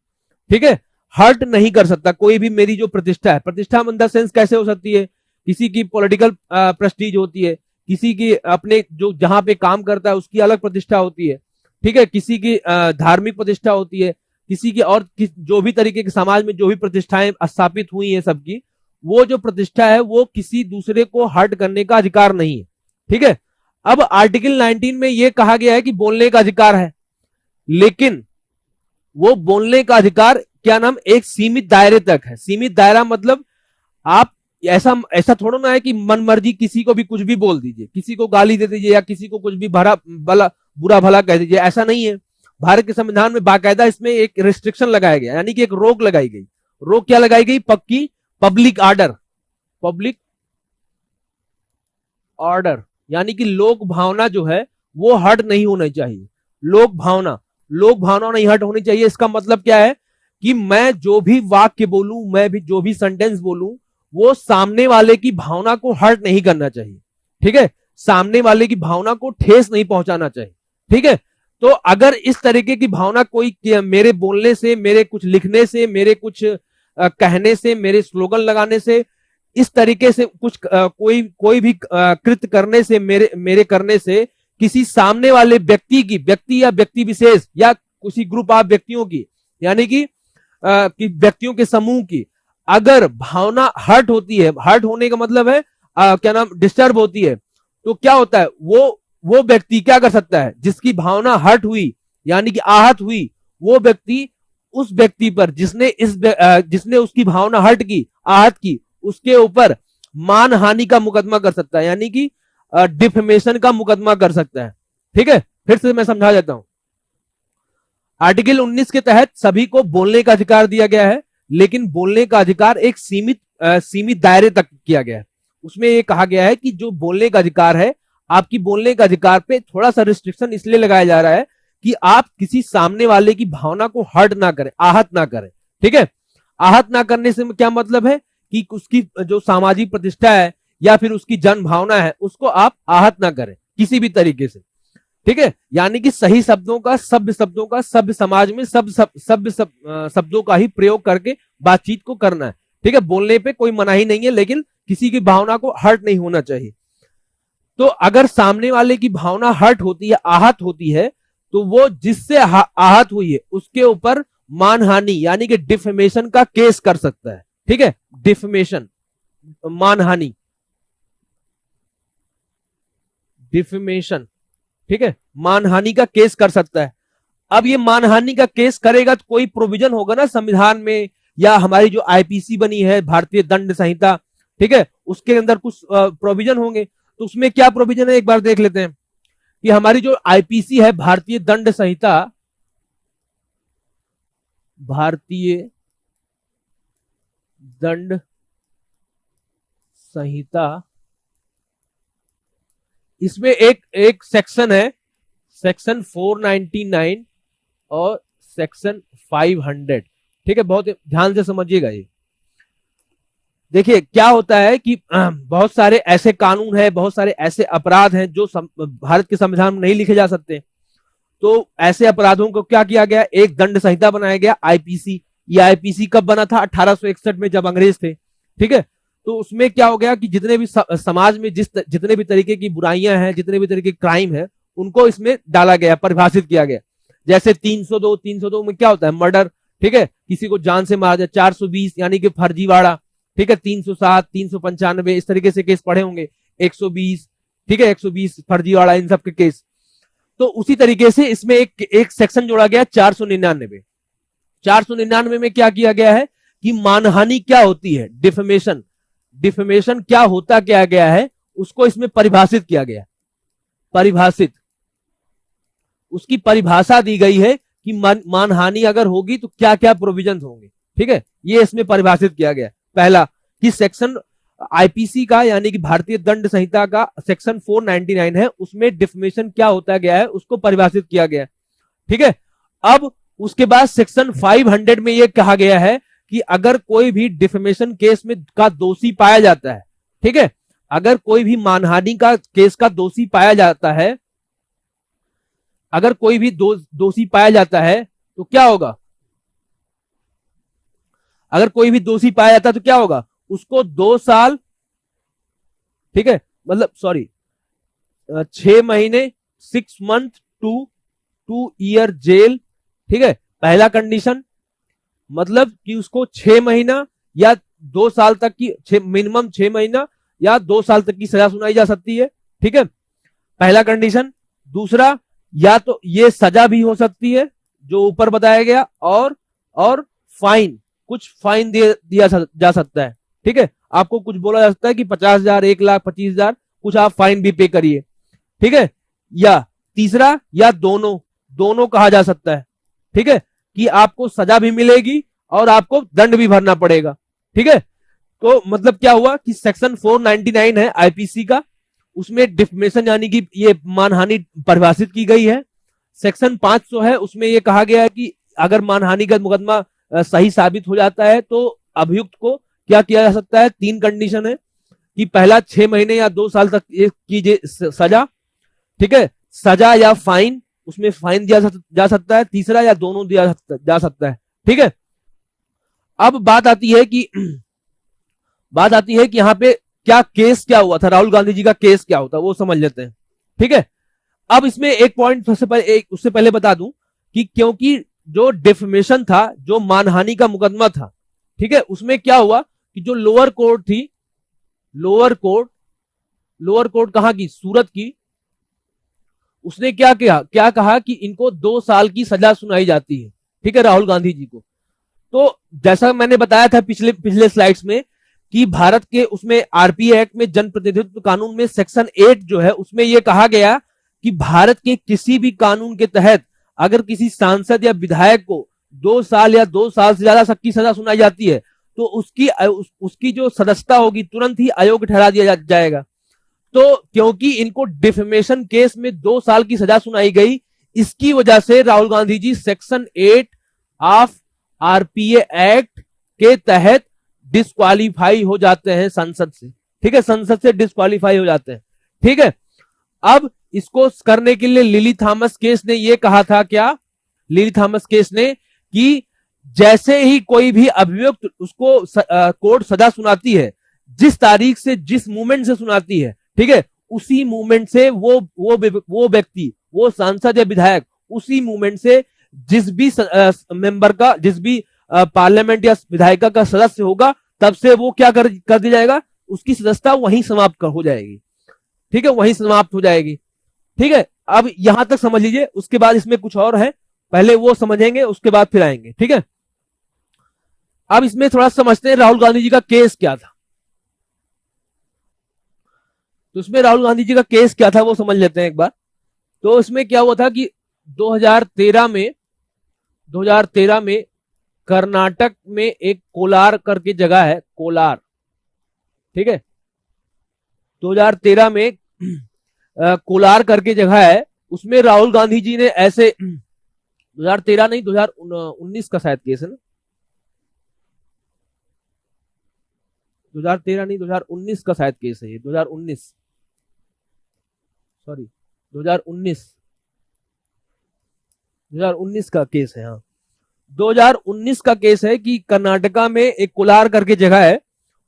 ठीक है, हर्ट नहीं कर सकता कोई भी मेरी जो प्रतिष्ठा है। प्रतिष्ठा इन द सेंस कैसे हो सकती है, किसी की पॉलिटिकल प्रेस्टीज होती है, किसी की अपने जो जहां पे काम करता है उसकी अलग प्रतिष्ठा होती है। ठीक है, किसी की धार्मिक प्रतिष्ठा होती है, किसी की और जो भी तरीके के समाज में जो भी प्रतिष्ठाएं स्थापित हुई है सबकी, वो जो प्रतिष्ठा है वो किसी दूसरे को हर्ट करने का अधिकार नहीं है। ठीक है, अब आर्टिकल 19 में यह कहा गया है कि बोलने का अधिकार है, लेकिन वो बोलने का अधिकार क्या नाम, एक सीमित दायरे तक है। सीमित दायरा मतलब आप ऐसा थोड़ा ना है कि मन मर्जी किसी को भी कुछ भी बोल दीजिए, किसी को गाली दे दीजिए या किसी को कुछ भी बुरा भला कह दीजिए, ऐसा नहीं है। भारत के संविधान में बाकायदा इसमें एक रिस्ट्रिक्शन लगाया गया, यानी कि एक रोक लगाई गई। रोक क्या लगाई गई, पक्की, पब्लिक ऑर्डर। पब्लिक ऑर्डर यानी कि लोक भावना जो है वो हर्ट नहीं होनी चाहिए। लोक भावना नहीं हर्ट होनी चाहिए। इसका मतलब क्या है कि मैं जो भी वाक्य बोलूं, मैं भी जो भी सेंटेंस बोलूं, वो सामने वाले की भावना को हर्ट नहीं करना चाहिए। ठीक है, सामने वाले की भावना को ठेस नहीं पहुंचाना चाहिए। ठीक है, तो अगर इस तरीके की भावना कोई मेरे बोलने से, मेरे कुछ लिखने से, मेरे कुछ कहने से, मेरे स्लोगन लगाने से, इस तरीके से कुछ कोई भी कृत्य करने से, मेरे करने से किसी सामने वाले व्यक्ति या व्यक्ति विशेष या किसी ग्रुप ऑफ व्यक्तियों की, यानी कि व्यक्तियों के समूह की अगर भावना हर्ट होती है, हर्ट होने का मतलब है क्या नाम, डिस्टर्ब होती है, तो क्या होता है, वो व्यक्ति क्या कर सकता है, जिसकी भावना हर्ट हुई यानी कि आहत हुई, वो व्यक्ति उस व्यक्ति पर जिसने उसकी भावना हर्ट की, आहत की, उसके ऊपर मानहानि का मुकदमा कर सकता है, यानी कि डिफेमेशन का मुकदमा कर सकता है। ठीक है, फिर से मैं समझा देता हूं। आर्टिकल 19 के तहत सभी को बोलने का अधिकार दिया गया है, लेकिन बोलने का अधिकार एक सीमित दायरे तक किया गया है। उसमें यह कहा गया है कि जो बोलने का अधिकार है आपकी बोलने का अधिकार पे थोड़ा सा रिस्ट्रिक्शन इसलिए लगाया जा रहा है कि आप किसी सामने वाले की भावना को हर्ट ना करें, आहत ना करें। ठीक है, आहत ना करने से क्या मतलब है कि उसकी जो सामाजिक प्रतिष्ठा है या फिर उसकी जन भावना है उसको आप आहत ना करें किसी भी तरीके से। ठीक है, यानी कि सही शब्दों का, सभ्य समाज में सभ्य शब्दों का ही प्रयोग करके बातचीत को करना है। ठीक है, बोलने पे कोई मनाही नहीं है, लेकिन किसी की भावना को हर्ट नहीं होना चाहिए। तो अगर सामने वाले की भावना हर्ट होती है, आहत होती है, तो वो जिससे आहत हुई है उसके ऊपर मानहानि यानी कि डिफेमेशन का केस कर सकता है। ठीक है, डिफेमेशन, मानहानि, डिफेमेशन, ठीक है, मानहानि का केस कर सकता है। अब ये मानहानि का केस करेगा तो कोई प्रोविजन होगा ना संविधान में, या हमारी जो आईपीसी बनी है भारतीय दंड संहिता, ठीक है, उसके अंदर कुछ प्रोविजन होंगे। तो उसमें क्या प्रोविजन है एक बार देख लेते हैं कि हमारी जो आईपीसी है भारतीय दंड संहिता, भारतीय दंड संहिता, इसमें एक सेक्शन है, सेक्शन 499 और सेक्शन 500। ठीक है, बहुत ध्यान से समझिएगा। ये देखिए क्या होता है कि बहुत सारे ऐसे कानून है, बहुत सारे ऐसे अपराध हैं जो भारत के संविधान में नहीं लिखे जा सकते। तो ऐसे अपराधों को क्या किया गया, एक दंड संहिता बनाया गया, आईपीसी। ये आईपीसी कब बना था, 1861 में, जब अंग्रेज थे। ठीक है, तो उसमें क्या हो गया कि जितने भी समाज में जितने भी तरीके की बुराइयां हैं, जितने भी तरीके की क्राइम है, उनको इसमें डाला गया, परिभाषित किया गया। जैसे 302 में क्या होता है, मर्डर। ठीक है, किसी को जान से मारा जाए। 420 यानी कि फर्जीवाड़ा। ठीक है, 307, 395 इस तरीके से केस पढ़े होंगे। 120, ठीक है, 120 फर्जीवाड़ा, इन सब के केस। तो उसी तरीके से इसमें एक सेक्शन जोड़ा गया 499। 499 में क्या किया गया है कि मानहानि क्या होती है, डिफेमेशन, डिफेमेशन क्या होता क्या गया है उसको इसमें परिभाषित किया गया। परिभाषित, उसकी परिभाषा दी गई है कि मानहानि अगर होगी तो क्या क्या प्रोविजन होंगे। ठीक है, ये इसमें परिभाषित किया गया। पहला कि सेक्शन आईपीसी का यानी कि भारतीय दंड संहिता का सेक्शन 499 है, उसमें डिफेमेशन क्या होता गया है उसको परिभाषित किया गया। ठीक है, अब उसके बाद सेक्शन 500 में यह कहा गया है कि अगर कोई भी डिफेमेशन केस में का दोषी पाया जाता है, ठीक है, अगर कोई भी मानहानि का केस का दोषी पाया जाता है, अगर कोई भी दोषी पाया जाता है तो क्या होगा, अगर कोई भी दोषी पाया जाता है तो क्या होगा, उसको 2 साल, ठीक है, मतलब सॉरी 6 महीने 6 मंथ टू 2 ईयर जेल। ठीक है, पहला कंडीशन, मतलब कि उसको 6 महीना या 2 साल तक की, मिनिमम 6 महीना या 2 साल तक की सजा सुनाई जा सकती है। ठीक है, पहला कंडीशन। दूसरा, या तो ये सजा भी हो सकती है जो ऊपर बताया गया, और फाइन, कुछ फाइन दिया जा सकता है। ठीक है, आपको कुछ बोला जा सकता है कि 50,000, 1,00,000, 25,000, कुछ आप फाइन भी पे करिए। ठीक है, या तीसरा, या दोनों कहा जा सकता है। ठीक है, कि आपको सजा भी मिलेगी और आपको दंड भी भरना पड़ेगा। ठीक है, तो मतलब क्या हुआ कि सेक्शन 499 है आईपीसी का, उसमें डिफेमेशन यानी कि ये मानहानि परिभाषित की गई है। सेक्शन 500 है, उसमें ये कहा गया है कि अगर मानहानि का मुकदमा सही साबित हो जाता है तो अभियुक्त को क्या किया जा सकता है। 3 कंडीशन है कि पहला 6 महीने या 2 साल तक की सजा। ठीक है, सजा या फाइन, उसमें फाइन दिया जा सकता है। तीसरा, या दोनों दिया जा सकता है। ठीक है, अब बात आती है कि यहां पे क्या केस क्या हुआ था, राहुल गांधी जी का केस क्या होता, वो समझ लेते हैं। ठीक है, अब इसमें एक पॉइंट उससे पहले बता दूं कि क्योंकि जो डिफेमेशन था, जो मानहानि का मुकदमा था, ठीक है, उसमें क्या हुआ कि जो लोअर कोर्ट थी, लोअर कोर्ट कहां की, सूरत की, उसने क्या कहा कि इनको 2 साल की सजा सुनाई जाती है। ठीक है, राहुल गांधी जी को। तो जैसा मैंने बताया था पिछले स्लाइड्स में कि भारत के उसमें आरपीए एक्ट में, जनप्रतिनिधित्व कानून में सेक्शन 8 जो है, उसमें यह कहा गया कि भारत के किसी भी कानून के तहत अगर किसी सांसद या विधायक को 2 साल या 2 साल से ज्यादा की सजा सुनाई जाती है तो उसकी जो सदस्यता होगी तुरंत ही अयोग्य ठहरा दिया जाएगा। तो क्योंकि इनको डिफेमेशन केस में 2 साल की सजा सुनाई गई, इसकी वजह से राहुल गांधी जी सेक्शन 8 ऑफ आरपीए एक्ट के तहत डिस्क्वालीफाई हो जाते हैं संसद से। ठीक है, संसद से डिस्क्वालीफाई हो जाते हैं। ठीक है, अब इसको करने के लिए लिली थॉमस केस ने यह कहा था, क्या लिली थॉमस केस ने, कि जैसे ही कोई भी अभियुक्त उसको कोर्ट सजा सुनाती है, जिस तारीख से जिस मूवमेंट से सुनाती है, ठीक है, उसी मूवमेंट से वो व्यक्ति, वो सांसद या विधायक उसी मूवमेंट से जिस भी मेंबर का, जिस भी पार्लियामेंट या विधायिका का सदस्य होगा, तब से वो क्या कर दिया जाएगा, उसकी सदस्यता वहीं समाप्त हो जाएगी। ठीक है, वहीं समाप्त हो जाएगी। ठीक है, अब यहां तक समझ लीजिए, उसके बाद इसमें कुछ और है, पहले वो समझेंगे उसके बाद फिर आएंगे। ठीक है, अब इसमें थोड़ा समझते हैं राहुल गांधी जी का केस क्या था। तो इसमें राहुल गांधी जी का केस क्या था वो समझ लेते हैं एक बार। तो इसमें क्या हुआ था कि 2013 में कर्नाटक में एक कोलार करके जगह है, कोलार। ठीक है, 2013 में कोलार करके जगह है, उसमें राहुल गांधी जी ने ऐसे 2013 नहीं 2019 का शायद केस है ना, 2013 नहीं 2019 का शायद केस है ये, 2019 सॉरी 2019 का केस है। हाँ, 2019 का केस है कि कर्नाटका में एक कोलार करके जगह है,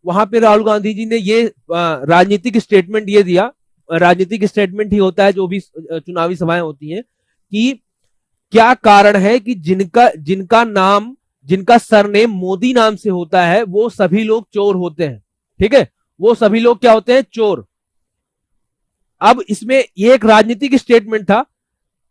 वहां पे राहुल गांधी जी ने ये राजनीतिक स्टेटमेंट ये दिया, राजनीतिक स्टेटमेंट ही होता है जो भी चुनावी सभाएं होती हैं, कि क्या कारण है कि जिनका सरनेम मोदी नाम से होता है वो सभी लोग चोर होते हैं। ठीक है, वो सभी लोग क्या होते हैं, चोर। अब इसमें ये एक राजनीतिक स्टेटमेंट था।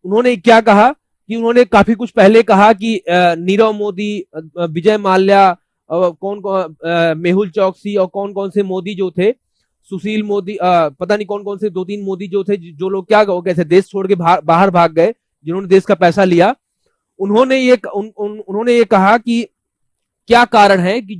उन्होंने क्या कहा कि उन्होंने काफी कुछ पहले कहा कि नीरव मोदी, विजय माल्या, मेहुल चौकसी और कौन कौन से मोदी जो थे, सुशील मोदी, पता नहीं कौन कौन से 2-3 मोदी जो थे, जो लोग क्या हो गए थे, देश छोड़ के बाहर भाग गए, जिन्होंने देश का पैसा लिया। उन्होंने ये कहा कि क्या कारण है कि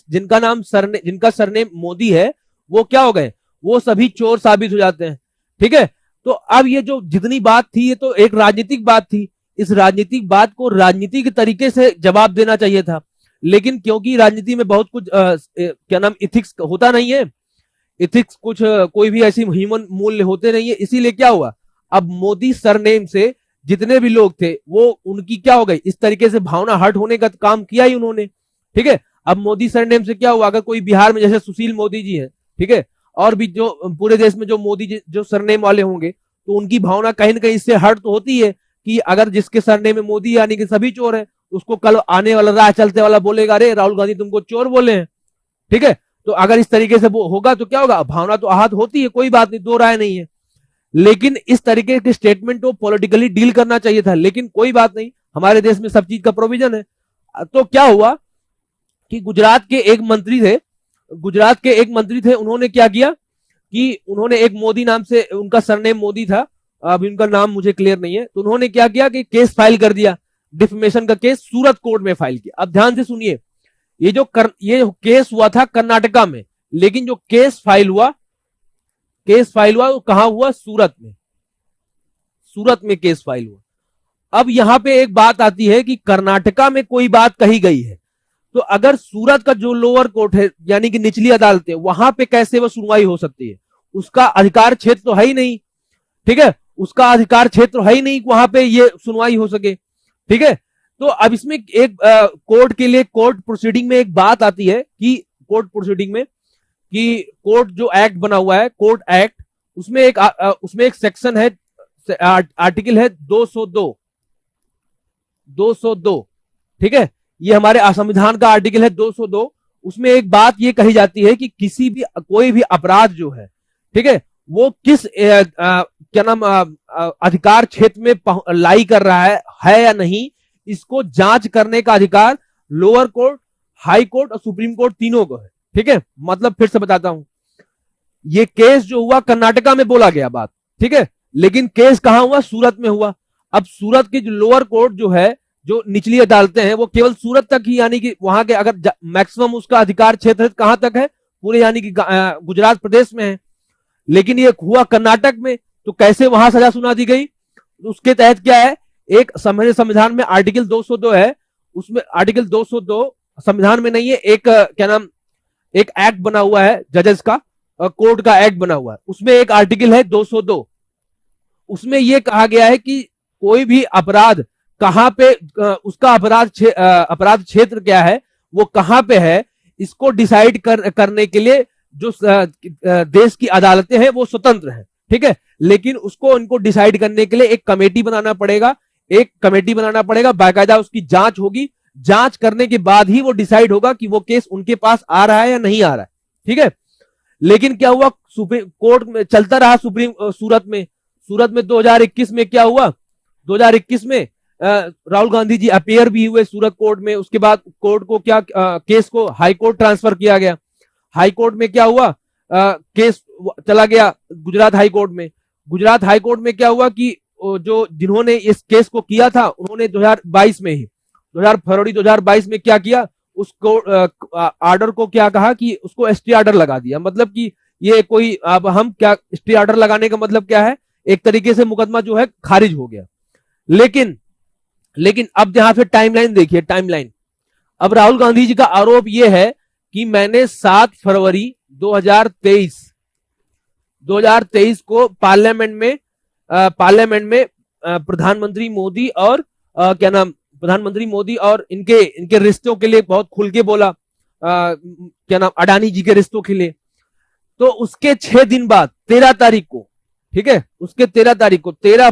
जिनका सरनेम मोदी है वो क्या हो गए, वो सभी चोर साबित हो जाते हैं। ठीक है, तो अब ये जो जितनी बात थी ये तो एक राजनीतिक बात थी, इस राजनीतिक बात को राजनीतिक तरीके से जवाब देना चाहिए था, लेकिन क्योंकि राजनीति में बहुत कुछ क्या नाम इथिक्स होता नहीं है, इथिक्स कुछ कोई भी ऐसी ह्यूमन मूल्य होते नहीं है, इसीलिए क्या हुआ, अब मोदी सरनेम से जितने भी लोग थे वो उनकी क्या हो गई, इस तरीके से भावना हर्ट होने का काम किया ही उन्होंने। ठीक है, अब मोदी सरनेम से क्या हुआ, अगर कोई बिहार में जैसे सुशील मोदी जी हैं, ठीक है, और भी जो पूरे देश में जो मोदी जी जो सरनेम वाले होंगे, तो उनकी भावना कहीं ना कहीं इससे हर्ट तो होती है कि अगर जिसके सरनेम में मोदी यानी कि सभी चोर है, उसको कल आने वाला राह चलते वाला बोलेगा, अरे राहुल गांधी तुमको चोर बोले हैं। ठीक है, तो अगर इस तरीके से वो होगा तो क्या होगा, भावना तो आहत होती है, कोई बात नहीं, दो राय नहीं है, लेकिन इस तरीके के स्टेटमेंट को पॉलिटिकली डील करना चाहिए था, लेकिन कोई बात नहीं, हमारे देश में सब चीज का प्रोविजन है। तो क्या हुआ कि गुजरात के एक मंत्री थे, उन्होंने क्या किया कि उन्होंने एक मोदी नाम से, उनका सरनेम मोदी था, अभी उनका नाम मुझे क्लियर नहीं है, तो उन्होंने क्या किया कि केस फाइल कर दिया, डिफेमेशन का केस सूरत कोर्ट में फाइल किया। अब ध्यान से सुनिए, ये जो केस हुआ था कर्नाटका में, लेकिन जो केस फाइल हुआ वो कहां हुआ, सूरत में केस फाइल हुआ। अब यहां पे एक बात आती है कि कर्नाटका में कोई बात कही गई है, तो अगर सूरत का जो लोअर कोर्ट है यानी कि निचली अदालत है, वहां पे कैसे वो सुनवाई हो सकती है, उसका अधिकार क्षेत्र तो है ही नहीं। ठीक है, उसका अधिकार क्षेत्र है ही नहीं, वहां पे ये सुनवाई हो सके। ठीक है, तो अब इसमें एक कोर्ट के लिए कोर्ट प्रोसीडिंग में एक बात आती है कि कोर्ट जो एक्ट बना हुआ है, कोर्ट एक्ट, उसमें एक सेक्शन है, आर्टिकल है 202। ठीक है, ये हमारे संविधान का आर्टिकल है 202। उसमें एक बात ये कही जाती है कि कोई भी अपराध जो है, ठीक है, वो किस क्या नाम अधिकार क्षेत्र में लाई कर रहा है या नहीं, इसको जांच करने का अधिकार लोअर कोर्ट, हाई कोर्ट और सुप्रीम कोर्ट तीनों को है। ठीक है, मतलब फिर से बताता हूं, ये केस जो हुआ कर्नाटका में बोला गया बात, ठीक है, लेकिन केस कहां हुआ, सूरत में हुआ। अब सूरत की जो लोअर कोर्ट जो है, जो निचली अदालतें हैं, वो केवल सूरत तक ही, यानी कि वहां के अगर मैक्सिमम उसका अधिकार क्षेत्र कहां तक है, पूरे यानी कि गुजरात प्रदेश में है। लेकिन ये हुआ कर्नाटक में, तो कैसे वहां सजा सुना दी गई? उसके तहत क्या है, एक हमारे संविधान में आर्टिकल 202 है, उसमें आर्टिकल 202 संविधान में नहीं है, एक क्या नाम, एक एक्ट बना हुआ है जजेस का, कोर्ट का एक्ट बना हुआ है, उसमें एक आर्टिकल है 202, उसमें यह कहा गया है कि कोई भी अपराध कहां पे, उसका अपराध क्षेत्र क्या है, वो कहां पे है, इसको डिसाइड करने के लिए जो देश की अदालतें हैं वो स्वतंत्र हैं, ठीक है। लेकिन उसको उनको डिसाइड करने के लिए एक कमेटी बनाना पड़ेगा, बाकायदा उसकी जांच होगी, जांच करने के बाद ही वो डिसाइड होगा कि वो केस उनके पास आ रहा है या नहीं आ रहा है, ठीक है। लेकिन क्या हुआ, सुप्रीम कोर्ट में चलता रहा, सूरत में 2021 में क्या हुआ, 2021 में राहुल गांधी जी अपेयर भी हुए सूरत कोर्ट में, उसके बाद कोर्ट को क्या, केस को हाई कोर्ट ट्रांसफर किया गया, हाई कोर्ट में क्या हुआ, केस चला गया गुजरात हाई कोर्ट में, गुजरात हाई कोर्ट में क्या हुआ कि जो जिन्होंने इस केस को किया था उन्होंने 2022 में ही, फरवरी 2022 में क्या किया, उसको आर्डर को क्या कहा कि उसको स्टे आर्डर लगा दिया, मतलब कि ये कोई, अब हम क्या, स्टे आर्डर लगाने का मतलब क्या है, एक तरीके से मुकदमा जो है खारिज हो गया। लेकिन अब यहां पे टाइमलाइन देखिए, टाइमलाइन, अब राहुल गांधी जी का आरोप यह है कि मैंने 7 फरवरी 2023 को पार्लियामेंट में प्रधानमंत्री मोदी और प्रधानमंत्री मोदी और इनके रिश्तों के लिए बहुत खुल के बोला, अडानी जी के रिश्तों के लिए। तो उसके 6 दिन बाद 13 तारीख को, ठीक है, उसके 13 तारीख को, 13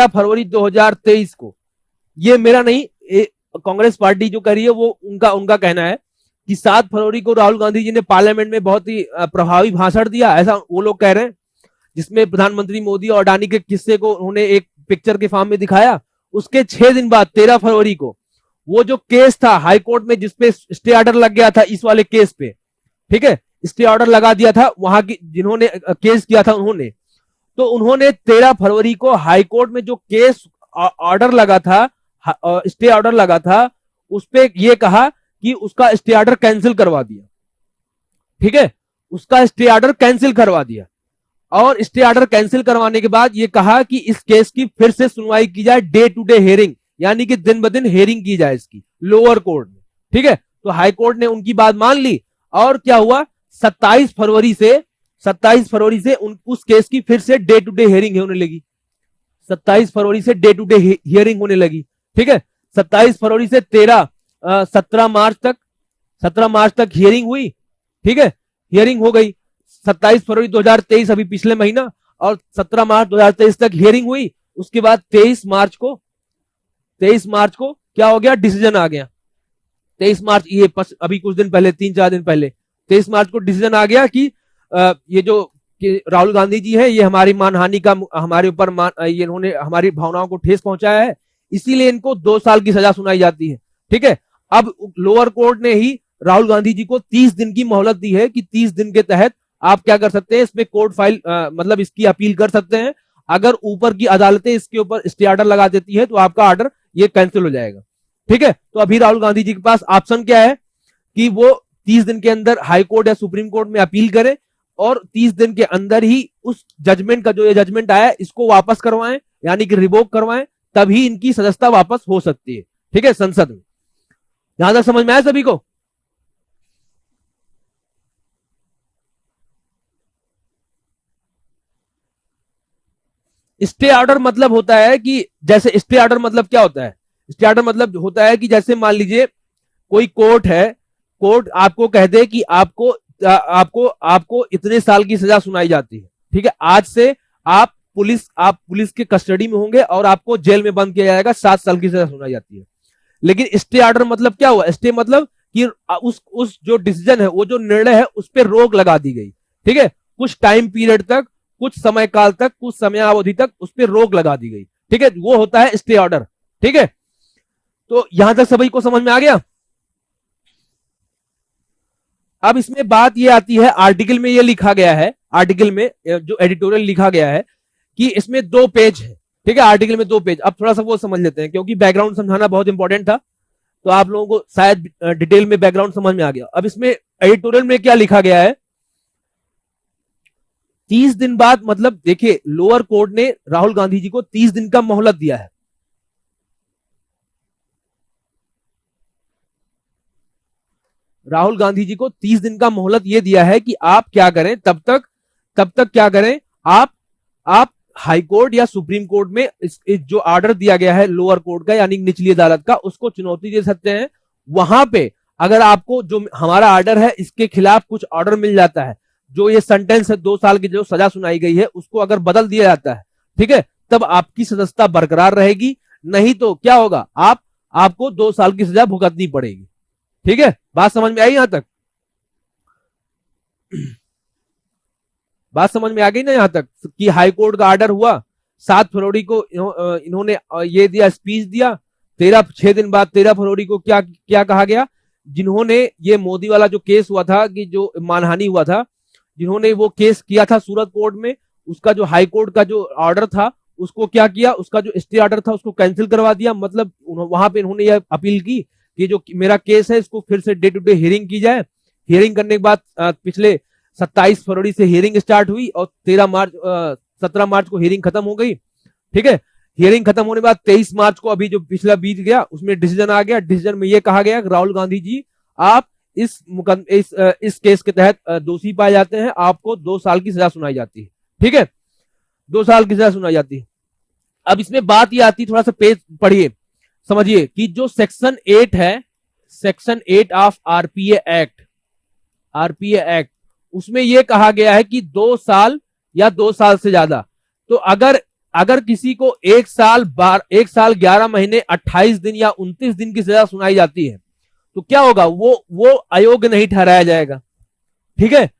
फरवरी 2023 को, ये मेरा नहीं, कांग्रेस पार्टी जो कर रही है वो उनका कहना है कि 7 फरवरी को राहुल गांधी जी ने पार्लियामेंट में बहुत ही प्रभावी भाषण दिया, ऐसा वो लोग कह रहे हैं, जिसमें प्रधानमंत्री मोदी और अडानी के किस्से को उन्होंने एक पिक्चर के फॉर्म में दिखाया। उसके 6 दिन बाद 13 फरवरी को वो जो केस था हाई कोर्ट में, जिसपे स्टे ऑर्डर लग गया था इस वाले केस पे, ठीक है, स्टे ऑर्डर लगा दिया था वहां की जिन्होंने केस किया था उन्होंने, तो उन्होंने 13 फरवरी को हाई कोर्ट में जो केस ऑर्डर लगा था, स्टे ऑर्डर लगा था, उस पे ये कहा कि उसका स्टे ऑर्डर कैंसिल करवा दिया, ठीक है, उसका स्टे ऑर्डर कैंसिल करवा दिया। और स्टे ऑर्डर कैंसिल करवाने के बाद ये कहा कि इस केस की फिर से सुनवाई की जाए, डे टू डे हियरिंग, यानी कि दिन ब दिन हियरिंग की जाए इसकी लोअर कोर्ट में, ठीक है। तो हाई कोर्ट ने उनकी बात मान ली, और क्या हुआ, 27 फरवरी से उस केस की फिर से डे टू डे हियरिंग होने लगी, 27 फरवरी से डे टू डे हियरिंग होने लगी, ठीक है। 27 फरवरी से 17 मार्च तक हियरिंग हुई, ठीक है, हियरिंग हो गई। 27 फरवरी 2023 अभी पिछले महीना, और 17 मार्च 2023 तक हियरिंग हुई। उसके बाद 23 मार्च को क्या हो गया, डिसीजन आ गया। 23 मार्च, ये अभी कुछ दिन पहले, 3-4 दिन पहले 23 मार्च को डिसीजन आ गया कि ये जो राहुल गांधी जी है, ये हमारी मानहानि का, हमारे ऊपर ये इन्होंने हमारी भावनाओं को ठेस पहुंचाया है, इसीलिए इनको 2 साल की सजा सुनाई जाती है, ठीक है। अब लोअर कोर्ट ने ही राहुल गांधी जी को 30 दिन की मोहलत दी है कि 30 दिन के तहत आप क्या कर सकते हैं, इसमें कोर्ट फाइल मतलब इसकी अपील कर सकते हैं। अगर ऊपर की अदालतें इसके ऊपर स्टे ऑर्डर लगा देती है तो आपका ऑर्डर ये कैंसिल हो जाएगा, ठीक है। तो अभी राहुल गांधी जी के पास ऑप्शन क्या है कि वो 30 दिन के अंदर हाई कोर्ट या सुप्रीम कोर्ट में अपील करें, और 30 दिन के अंदर ही उस जजमेंट का, जो ये जजमेंट आया, इसको वापस करवाएं, यानी कि रिवोक करवाएं, तभी इनकी सदस्यता वापस हो सकती है, ठीक है, संसद में। यहां तक समझ में आया सभी को? स्टे ऑर्डर मतलब होता है कि, जैसे स्टे ऑर्डर मतलब क्या होता है, स्टे ऑर्डर मतलब होता है कि जैसे मान लीजिए कोई कोर्ट है, कोर्ट आपको कह दे कि आपको इतने साल की सजा सुनाई जाती है, ठीक है, आज से आप पुलिस के कस्टडी में होंगे और आपको जेल में बंद किया जाएगा, 7 साल की सजा सुनाई जाती है। लेकिन स्टे ऑर्डर मतलब क्या हुआ, स्टे मतलब कि उस जो डिसीजन है, वो जो निर्णय है, उस पर रोक लगा दी गई, ठीक है, कुछ टाइम पीरियड तक, कुछ समय काल तक, कुछ समयावधि तक उस पर रोक लगा दी गई, ठीक है, वो होता है स्टे ऑर्डर, ठीक है। तो यहां तक सभी को समझ में आ गया? अब इसमें बात ये आती है, आर्टिकल में ये लिखा गया है, आर्टिकल में जो एडिटोरियल लिखा गया है कि इसमें 2 पेज है, ठीक है, आर्टिकल में 2 पेज। अब थोड़ा सा वो समझ लेते हैं, क्योंकि बैकग्राउंड समझाना बहुत इंपॉर्टेंट था, तो आप लोगों को शायद डिटेल में बैकग्राउंड समझ में आ गया। अब इसमें एडिटोरियल में क्या लिखा गया है 30 दिन बाद, मतलब देखिए लोअर कोर्ट ने राहुल गांधी जी को 30 दिन का मोहलत दिया है। राहुल गांधी जी को 30 दिन का मोहलत यह दिया है कि आप क्या करें, तब तक क्या करें, आप हाई कोर्ट या सुप्रीम कोर्ट में इस जो ऑर्डर दिया गया है लोअर कोर्ट का यानी निचली अदालत का, उसको चुनौती दे सकते हैं। वहां पे अगर आपको जो हमारा ऑर्डर है इसके खिलाफ कुछ ऑर्डर मिल जाता है, जो ये सेंटेंस है 2 साल की जो सजा सुनाई गई है उसको अगर बदल दिया जाता है, ठीक है, तब आपकी सदस्यता बरकरार रहेगी। नहीं तो क्या होगा, आपको 2 साल की सजा भुगतनी पड़ेगी। ठीक है, बात समझ में आई यहां तक? बात समझ में आ गई ना यहां तक कि हाई कोर्ट का ऑर्डर हुआ, 7 फरवरी को इन्होंने ये दिया, स्पीच दिया। 6 दिन बाद 13 फरवरी को क्या कहा गया, जिन्होंने ये मोदी वाला जो केस हुआ था कि जो मानहानि हुआ था, जिन्होंने वो केस किया था सूरत कोर्ट में, उसका जो हाई कोर्ट का जो ऑर्डर था उसको क्या किया, उसका जो स्टे ऑर्डर था उसको कैंसिल करवा दिया। मतलब वहां पे इन्होंने ये अपील की कि जो मेरा केस है इसको फिर से डे टू डे हियरिंग की जाए। हियरिंग करने के बाद पिछले 27 फरवरी से हियरिंग स्टार्ट हुई और 17 मार्च को हियरिंग खत्म हो गई। ठीक है, हियरिंग खत्म होने के बाद 23 मार्च को अभी जो पिछला बीत गया उसमें डिसीजन आ गया। डिसीजन में यह कहा गया कि राहुल गांधी जी आप इस केस के तहत दोषी पाए जाते हैं, आपको 2 साल की सजा सुनाई जाती है। ठीक है, 2 साल की सजा सुनाई जाती है। अब इसमें बात ये आती, थोड़ा सा पेज पढ़िए, समझिए कि जो सेक्शन 8 है, सेक्शन 8 ऑफ आरपीए एक्ट, उसमें यह कहा गया है कि 2 साल या 2 साल से ज्यादा, तो अगर किसी को 1 साल 11 महीने 28 दिन या 29 दिन की सजा सुनाई जाती है तो क्या होगा, वो अयोग्य नहीं ठहराया जाएगा। ठीक है,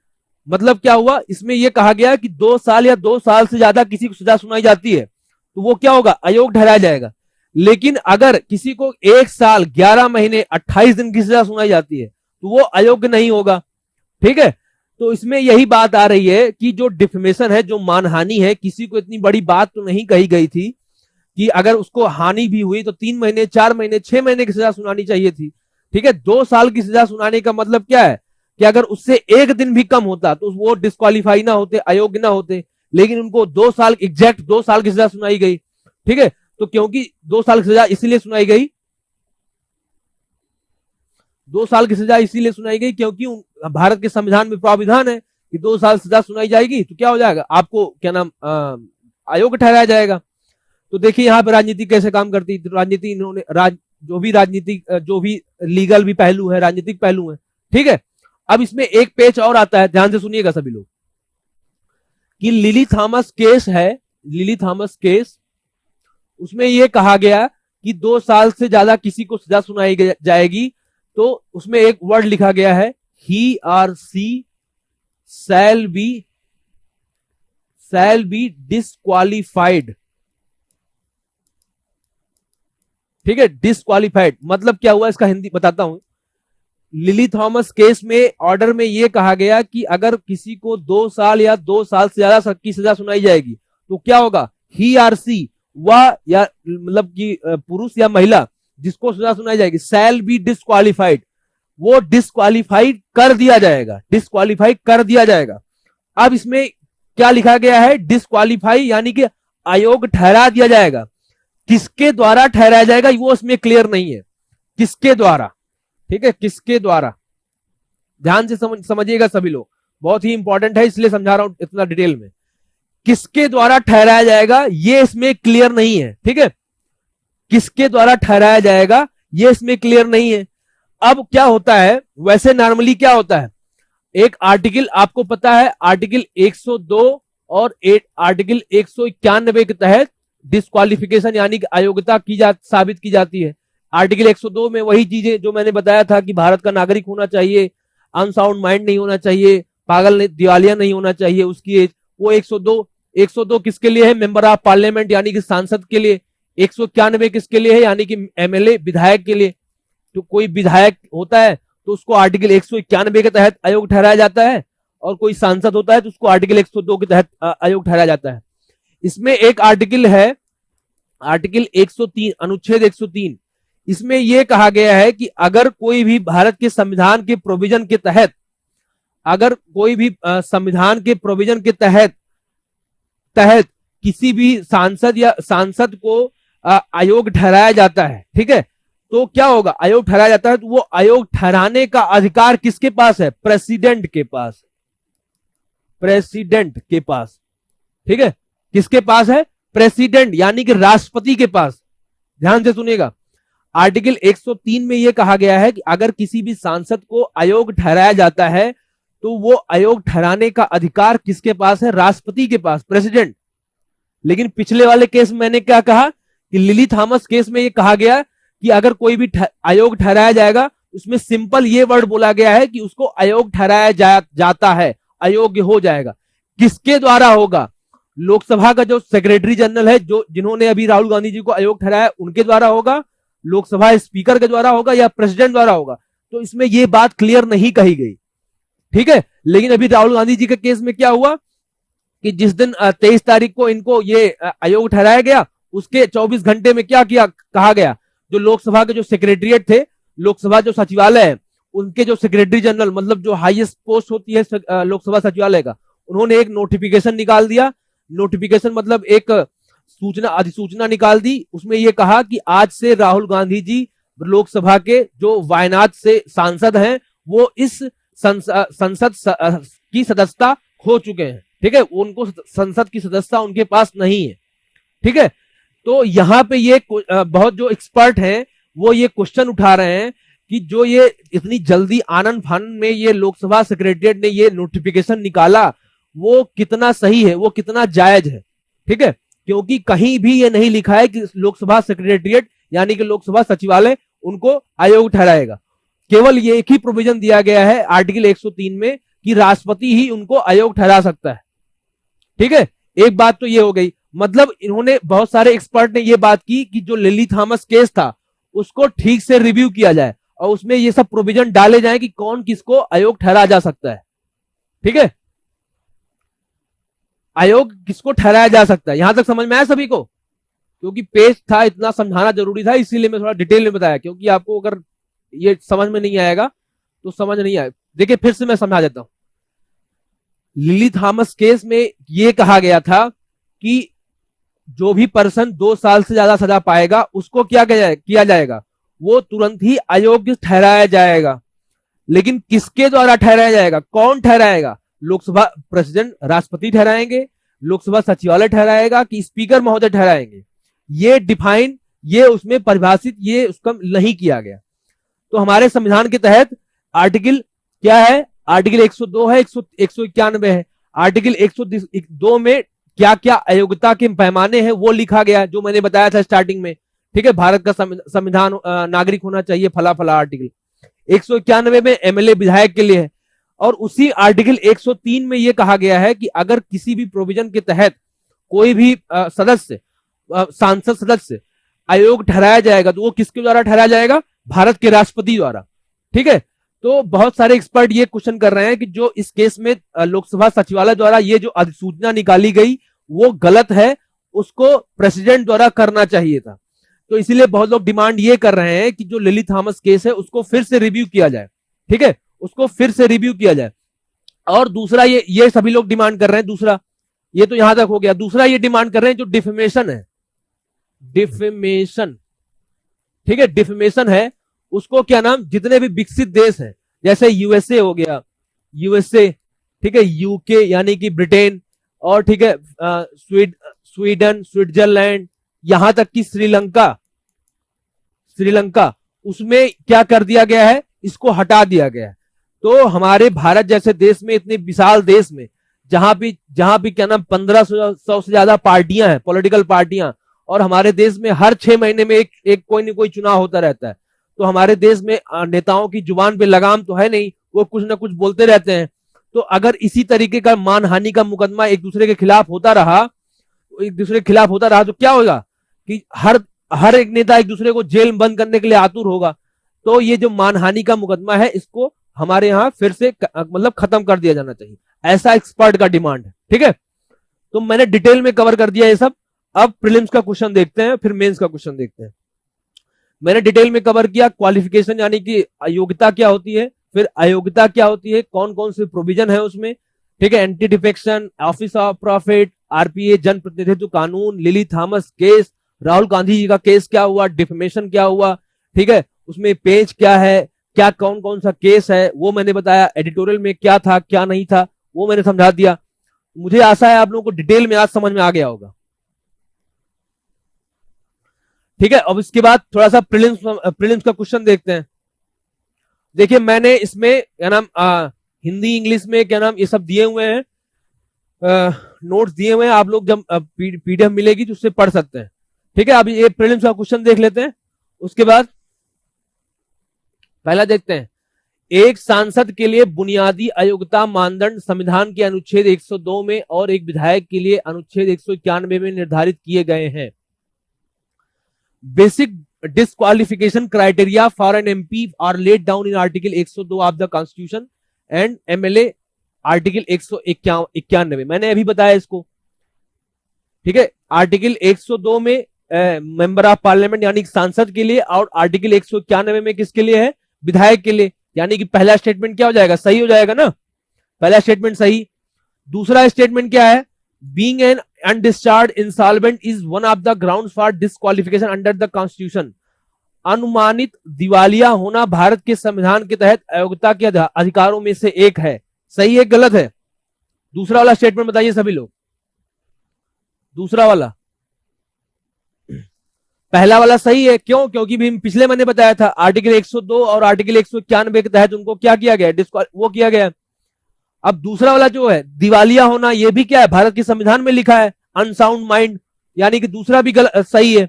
मतलब क्या हुआ, इसमें यह कहा गया कि 2 साल या 2 साल से ज्यादा किसी को सजा सुनाई जाती है तो वो क्या होगा, अयोग्य ठहराया जाएगा। लेकिन अगर किसी को 1 साल 11 महीने 28 दिन की सजा सुनाई जाती है तो वो अयोग्य नहीं होगा। ठीक है, तो इसमें यही बात आ रही है कि जो डिफेमेशन है, जो मानहानि है, किसी को इतनी बड़ी बात तो नहीं कही गई थी कि अगर उसको हानि भी हुई तो 3 महीने 4 महीने 6 महीने की सजा सुनानी चाहिए थी। ठीक है, 2 साल की सजा सुनाने का मतलब क्या है कि अगर उससे 1 दिन भी कम होता तो वो डिस्क्वालीफाई ना होते, अयोग्य ना होते, लेकिन उनको 2 साल, एग्जैक्ट 2 साल की सजा सुनाई गई। ठीक है, तो क्योंकि 2 साल की सजा इसलिए सुनाई गई, 2 साल की सजा इसीलिए सुनाई गई क्योंकि भारत के संविधान में प्रावधान है कि 2 साल सजा सुनाई जाएगी तो क्या हो जाएगा, आपको क्या नाम अयोग्य ठहराया जाएगा। तो देखिए यहाँ पे राजनीति कैसे काम करती है। तो राजनीति इन्होंने जो भी लीगल भी पहलू है, राजनीतिक पहलू है। ठीक है, अब इसमें एक पेज और आता है, ध्यान से सुनिएगा सभी लोग, कि लिली थॉमस केस है, लिली थॉमस केस, उसमें यह कहा गया कि 2 साल से ज्यादा किसी को सजा सुनाई जाएगी तो उसमें एक वर्ड लिखा गया है, ही और सी शैल बी डिस्क्वालिफाइड। ठीक है, डिस्क्वालिफाइड मतलब क्या हुआ इसका हिंदी बताता हूं। लिली थॉमस केस में ऑर्डर में यह कहा गया कि अगर किसी को 2 साल या 2 साल से ज्यादा की सजा सुनाई जाएगी तो क्या होगा, ही और सी, वह या मतलब कि पुरुष या महिला जिसको सजा सुनाई जाएगी, शैल बी डिस्क्वालिफाइड, वो डिस्क्वालिफाइड कर दिया जाएगा, डिस्क्वालिफाइड कर दिया जाएगा। अब इसमें क्या लिखा गया है, डिस्क्वालिफाई यानी कि अयोग्य ठहरा दिया जाएगा। किसके द्वारा ठहराया जाएगा वो इसमें क्लियर नहीं है, किसके द्वारा। ठीक है, किसके द्वारा, ध्यान से समझिएगा सभी लोग, बहुत ही इंपॉर्टेंट है इसलिए समझा रहा हूं इतना डिटेल में। किसके द्वारा ठहराया जाएगा ये इसमें क्लियर नहीं है। ठीक है, किसके द्वारा ठहराया जाएगा ये इसमें क्लियर नहीं है। अब क्या होता है, वैसे नॉर्मली क्या होता है, एक आर्टिकल आपको पता है, आर्टिकल 102 और आर्टिकल 191 के तहत डिस्क्वालिफिकेशन यानी कि अयोग्यता साबित की जाती है। आर्टिकल 102 में वही चीजें जो मैंने बताया था कि भारत का नागरिक होना चाहिए, अनसाउंड माइंड नहीं होना चाहिए, पागल दिवालिया नहीं होना चाहिए उसकी एज, वो 102 किसके लिए है, मेंबर ऑफ पार्लियामेंट यानी कि सांसद के लिए। 191 किसके लिए है, यानी कि एमएलए विधायक के लिए। तो कोई विधायक होता है तो उसको आर्टिकल 191 के तहत अयोग्य ठहराया जाता है, और कोई सांसद होता है तो उसको आर्टिकल 102 के तहत अयोग्य ठहराया जाता है। इसमें एक आर्टिकल है, आर्टिकल 103, अनुच्छेद 103, इसमें यह कहा गया है कि अगर कोई भी भारत के संविधान के प्रोविजन के तहत, अगर कोई भी संविधान के प्रोविजन के तहत तहत किसी भी सांसद को आयोग ठहराया जाता है, ठीक है, तो क्या होगा, आयोग ठहराया जाता है तो वो आयोग ठहराने का अधिकार किसके पास है, प्रेसिडेंट के पास, प्रेसिडेंट के पास, ठीक है, किसके पास है, प्रेसिडेंट यानी कि राष्ट्रपति के पास। ध्यान से सुनिएगा, आर्टिकल 103 में यह कहा गया है कि अगर किसी भी सांसद को आयोग ठहराया जाता है तो वो आयोग ठहराने का अधिकार किसके पास है, राष्ट्रपति के पास, प्रेसिडेंट। लेकिन पिछले वाले केस में मैंने क्या कहा कि लिली थॉमस केस में यह कहा गया कि अगर कोई भी आयोग ठहराया जाएगा, उसमें सिंपल ये वर्ड बोला गया है कि उसको आयोग ठहराया जाता है, अयोग्य हो जाएगा। किसके द्वारा होगा, लोकसभा का जो सेक्रेटरी जनरल है, जो जिन्होंने अभी राहुल गांधी जी को आयोग ठहराया, उनके द्वारा होगा, लोकसभा स्पीकर के द्वारा होगा या प्रेसिडेंट द्वारा होगा। तो इसमें यह बात क्लियर नहीं कही गई, ठीक है। लेकिन अभी राहुल गांधी जी के केस में क्या हुआ कि जिस दिन 23 तारीख को इनको ये आयोग ठहराया गया, उसके 24 घंटे में क्या किया, कहा गया जो लोकसभा के जो सेक्रेटरीट थे, लोकसभा जो सचिवालय है, उनके जो सेक्रेटरी जनरल, मतलब जो हाईएस्ट पोस्ट होती है लोकसभा सचिवालय का, उन्होंने एक नोटिफिकेशन निकाल दिया। नोटिफिकेशन मतलब एक सूचना, अधिसूचना निकाल दी। उसमें यह कहा कि आज से राहुल गांधी जी लोकसभा के जो वायनाड से सांसद हैं, वो इस संसद की सदस्यता खो चुके हैं, ठीक है, उनको संसद की सदस्यता उनके पास नहीं है, ठीक है। तो यहां पे ये बहुत जो एक्सपर्ट हैं वो ये क्वेश्चन उठा रहे हैं कि जो ये इतनी जल्दी आनंद फानन में ये लोकसभा सेक्रेटरीट ने ये नोटिफिकेशन निकाला, वो कितना सही है, वो कितना जायज है, ठीक है, क्योंकि कहीं भी ये नहीं लिखा है कि लोकसभा सेक्रेटरीट यानी कि लोकसभा सचिवालय उनको आयोग ठहराएगा। केवल ये एक ही प्रोविजन दिया गया है आर्टिकल 103 में कि राष्ट्रपति ही उनको आयोग ठहरा सकता है, ठीक है। एक बात तो ये हो गई, मतलब इन्होंने, बहुत सारे एक्सपर्ट ने ये बात की कि जो लिली थॉमस केस था उसको ठीक से रिव्यू किया जाए और उसमें ये सब प्रोविजन डाले जाए कि कौन किसको आयोग ठहरा जा सकता है, ठीक है, आयोग किसको ठहराया जा सकता है। यहां तक समझ में आया सभी को, क्योंकि पेज था, इतना समझाना जरूरी था, इसीलिए मैं थोड़ा डिटेल में बताया, क्योंकि आपको अगर ये समझ में नहीं आएगा तो समझ नहीं आए। देखिए फिर से मैं समझा देता हूं। लिली थॉमस केस में यह कहा गया था कि जो भी पर्सन 2 साल से ज्यादा सजा पाएगा उसको क्या किया जाएगा, वो तुरंत ही अयोग्य ठहराया जाएगा। लेकिन किसके द्वारा ठहराया जाएगा, कौन ठहराएगा, लोकसभा प्रेसिडेंट, राष्ट्रपति ठहराएंगे, लोकसभा सचिवालय ठहराएगा कि स्पीकर महोदय ठहराएंगे। ये डिफाइन, ये उसमें परिभाषित, ये उसका नहीं किया गया। तो हमारे संविधान के तहत आर्टिकल क्या है, आर्टिकल 102 है, 191 है। आर्टिकल 102 में क्या क्या अयोग्यता के पैमाने हैं वो लिखा गया, जो मैंने बताया था स्टार्टिंग में, ठीक है। भारत का संविधान नागरिक होना चाहिए, फला फला आर्टिकल। 191 में एमएलए विधायक के लिए है। और उसी आर्टिकल 103 में यह कहा गया है कि अगर किसी भी प्रोविजन के तहत कोई भी सदस्य, सांसद सदस्य आयोग ठहराया जाएगा तो वो किसके द्वारा ठहराया जाएगा, भारत के राष्ट्रपति द्वारा, ठीक है। तो बहुत सारे एक्सपर्ट ये क्वेश्चन कर रहे हैं कि जो इस केस में लोकसभा सचिवालय द्वारा ये जो अधिसूचना निकाली गई वो गलत है, उसको प्रेसिडेंट द्वारा करना चाहिए था। तो इसीलिए बहुत लोग डिमांड ये कर रहे हैं कि जो लिली थॉमस केस है उसको फिर से रिव्यू किया जाए, ठीक है, उसको फिर से रिव्यू किया जाए। और दूसरा ये सभी लोग डिमांड कर रहे हैं, दूसरा ये तो यहां तक हो गया। दूसरा ये डिमांड कर रहे हैं जो डिफेमेशन है, डिफेमेशन, ठीक है, डिफेमेशन है, उसको क्या नाम, जितने भी विकसित देश हैं जैसे यूएसए हो गया, यूएसए, ठीक है, यूके यानी कि ब्रिटेन, और ठीक है स्वीडन, स्विट्जरलैंड, यहां तक कि श्रीलंका, उसमें क्या कर दिया गया है, इसको हटा दिया गया है। तो हमारे भारत जैसे देश में, इतने विशाल देश में, जहां भी क्या नाम 1500 से ज्यादा पार्टियां हैं, पॉलिटिकल पार्टियां, और हमारे देश में हर 6 महीने में एक कोई ना कोई चुनाव होता रहता है। तो हमारे देश में नेताओं की जुबान पे लगाम तो है नहीं, वो कुछ ना कुछ बोलते रहते हैं। तो अगर इसी तरीके का मानहानि का मुकदमा एक दूसरे के खिलाफ होता रहा तो क्या होगा कि हर एक नेता एक दूसरे को जेल में बंद करने के लिए आतुर होगा। तो ये जो मानहानि का मुकदमा है इसको हमारे यहाँ फिर से मतलब खत्म कर दिया जाना चाहिए, ऐसा एक्सपर्ट का डिमांड है, ठीक है। तो मैंने डिटेल में कवर कर दिया ये सब। अब प्रीलिम्स का क्वेश्चन देखते हैं, फिर मेंस का क्वेश्चन देखते हैं। मैंने डिटेल में कवर किया क्वालिफिकेशन यानी कि योग्यता क्या होती है, फिर अयोग्यता क्या होती है, कौन कौन से प्रोविजन है उसमें, ठीक है, anti defection, office of profit, RPA, जन प्रतिनिधित्व कानून, Lily Thomas case, Rahul Gandhi ji का केस क्या हुआ, डिफेमेशन क्या हुआ, ठीक है, उसमें पेज क्या है, क्या कौन कौन सा केस है वो मैंने बताया, एडिटोरियल में क्या था क्या नहीं था वो मैंने समझा दिया। मुझे आशा है आप लोगों को डिटेल में आज समझ में आ गया होगा। ठीक है, अब इसके बाद थोड़ा सा प्रीलिम्स का क्वेश्चन देखते हैं। देखिए मैंने इसमें क्या नाम हिंदी इंग्लिश में क्या नाम ये सब दिए हुए हैं, नोट्स दिए हुए हैं, आप लोग जब पीडीएफ मिलेगी तो उससे पढ़ सकते हैं। ठीक है, अभी ये प्रीलिम्स का क्वेश्चन देख लेते हैं। उसके बाद पहला देखते हैं, एक सांसद के लिए बुनियादी अयोग्यता मानदंड संविधान के अनुच्छेद 102 में और एक विधायक के लिए अनुच्छेद 191 में निर्धारित किए गए हैं। Basic disqualification criteria for an MP are laid down in article 102 of the constitution and MLA article 191। मैंने अभी बताया इसको। ठीक है, आर्टिकल 102 में मेंबर ऑफ पार्लियामेंट यानी सांसद के लिए, और आर्टिकल 191 में किसके लिए है, विधायक के लिए। यानी कि पहला स्टेटमेंट क्या हो जाएगा, सही हो जाएगा ना, पहला स्टेटमेंट सही। दूसरा स्टेटमेंट क्या है, being an undischarged insolvent is one of the grounds for disqualification under the constitution. अनुमानित दिवालिया होना भारत के संविधान के तहत अयोग्यता के अधिकारों में से एक है। सही है गलत है? दूसरा वाला स्टेटमेंट बताइए सभी लोग, दूसरा वाला। पहला वाला सही है, क्यों? क्योंकि भी पिछले मैंने बताया था आर्टिकल 102 और आर्टिकल 191 के तहत उनको क्या किया गया, वो किया गया। अब दूसरा वाला जो है दिवालिया होना, ये भी क्या है, भारत के संविधान में लिखा है, अनसाउंड माइंड, यानी कि दूसरा भी सही है।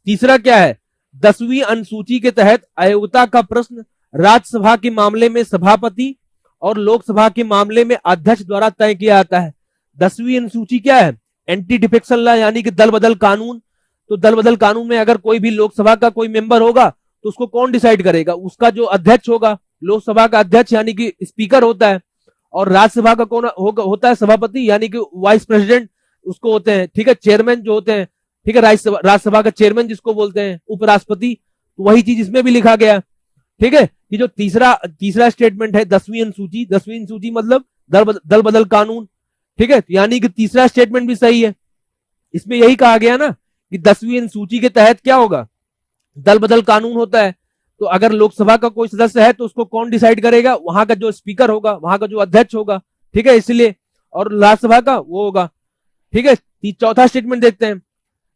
तीसरा क्या है, 10वीं अनुसूची के तहत अयोग्यता का प्रश्न राज्यसभा के मामले में सभापति और लोकसभा के मामले में अध्यक्ष द्वारा तय किया जाता है। 10वीं अनुसूची क्या है, एंटी डिफेक्शन लॉ यानी कि दल बदल कानून। तो दल बदल कानून में अगर कोई भी लोकसभा का कोई मेंबर होगा तो उसको कौन डिसाइड करेगा, उसका जो अध्यक्ष होगा, लोकसभा का अध्यक्च यानी कि स्पीकर होता है, और राज्यसभा का कौन होता है, सभापति यानी कि वाइस प्रेसिडेंट उसको होते हैं। ठीक है, चेयरमैन जो होते हैं, ठीक है, राज्यसभा का चेयरमैन जिसको बोलते हैं, उपराष्ट्रपति। तो वही चीज इसमें भी लिखा गया। ठीक है, कि जो तीसरा स्टेटमेंट है 10वीं अनुसूची, 10वीं अनुसूची मतलब दल बदल कानून। ठीक है, यानी कि तीसरा स्टेटमेंट भी सही है। इसमें यही कहा गया ना कि 10वीं अनुसूची के तहत क्या होगा, दल बदल कानून होता है। तो अगर लोकसभा का कोई सदस्य है तो उसको कौन डिसाइड करेगा, वहां का जो स्पीकर होगा, वहां का जो अध्यक्ष होगा। ठीक है, इसलिए, और राज्यसभा का वो होगा। ठीक है, चौथा स्टेटमेंट देखते हैं,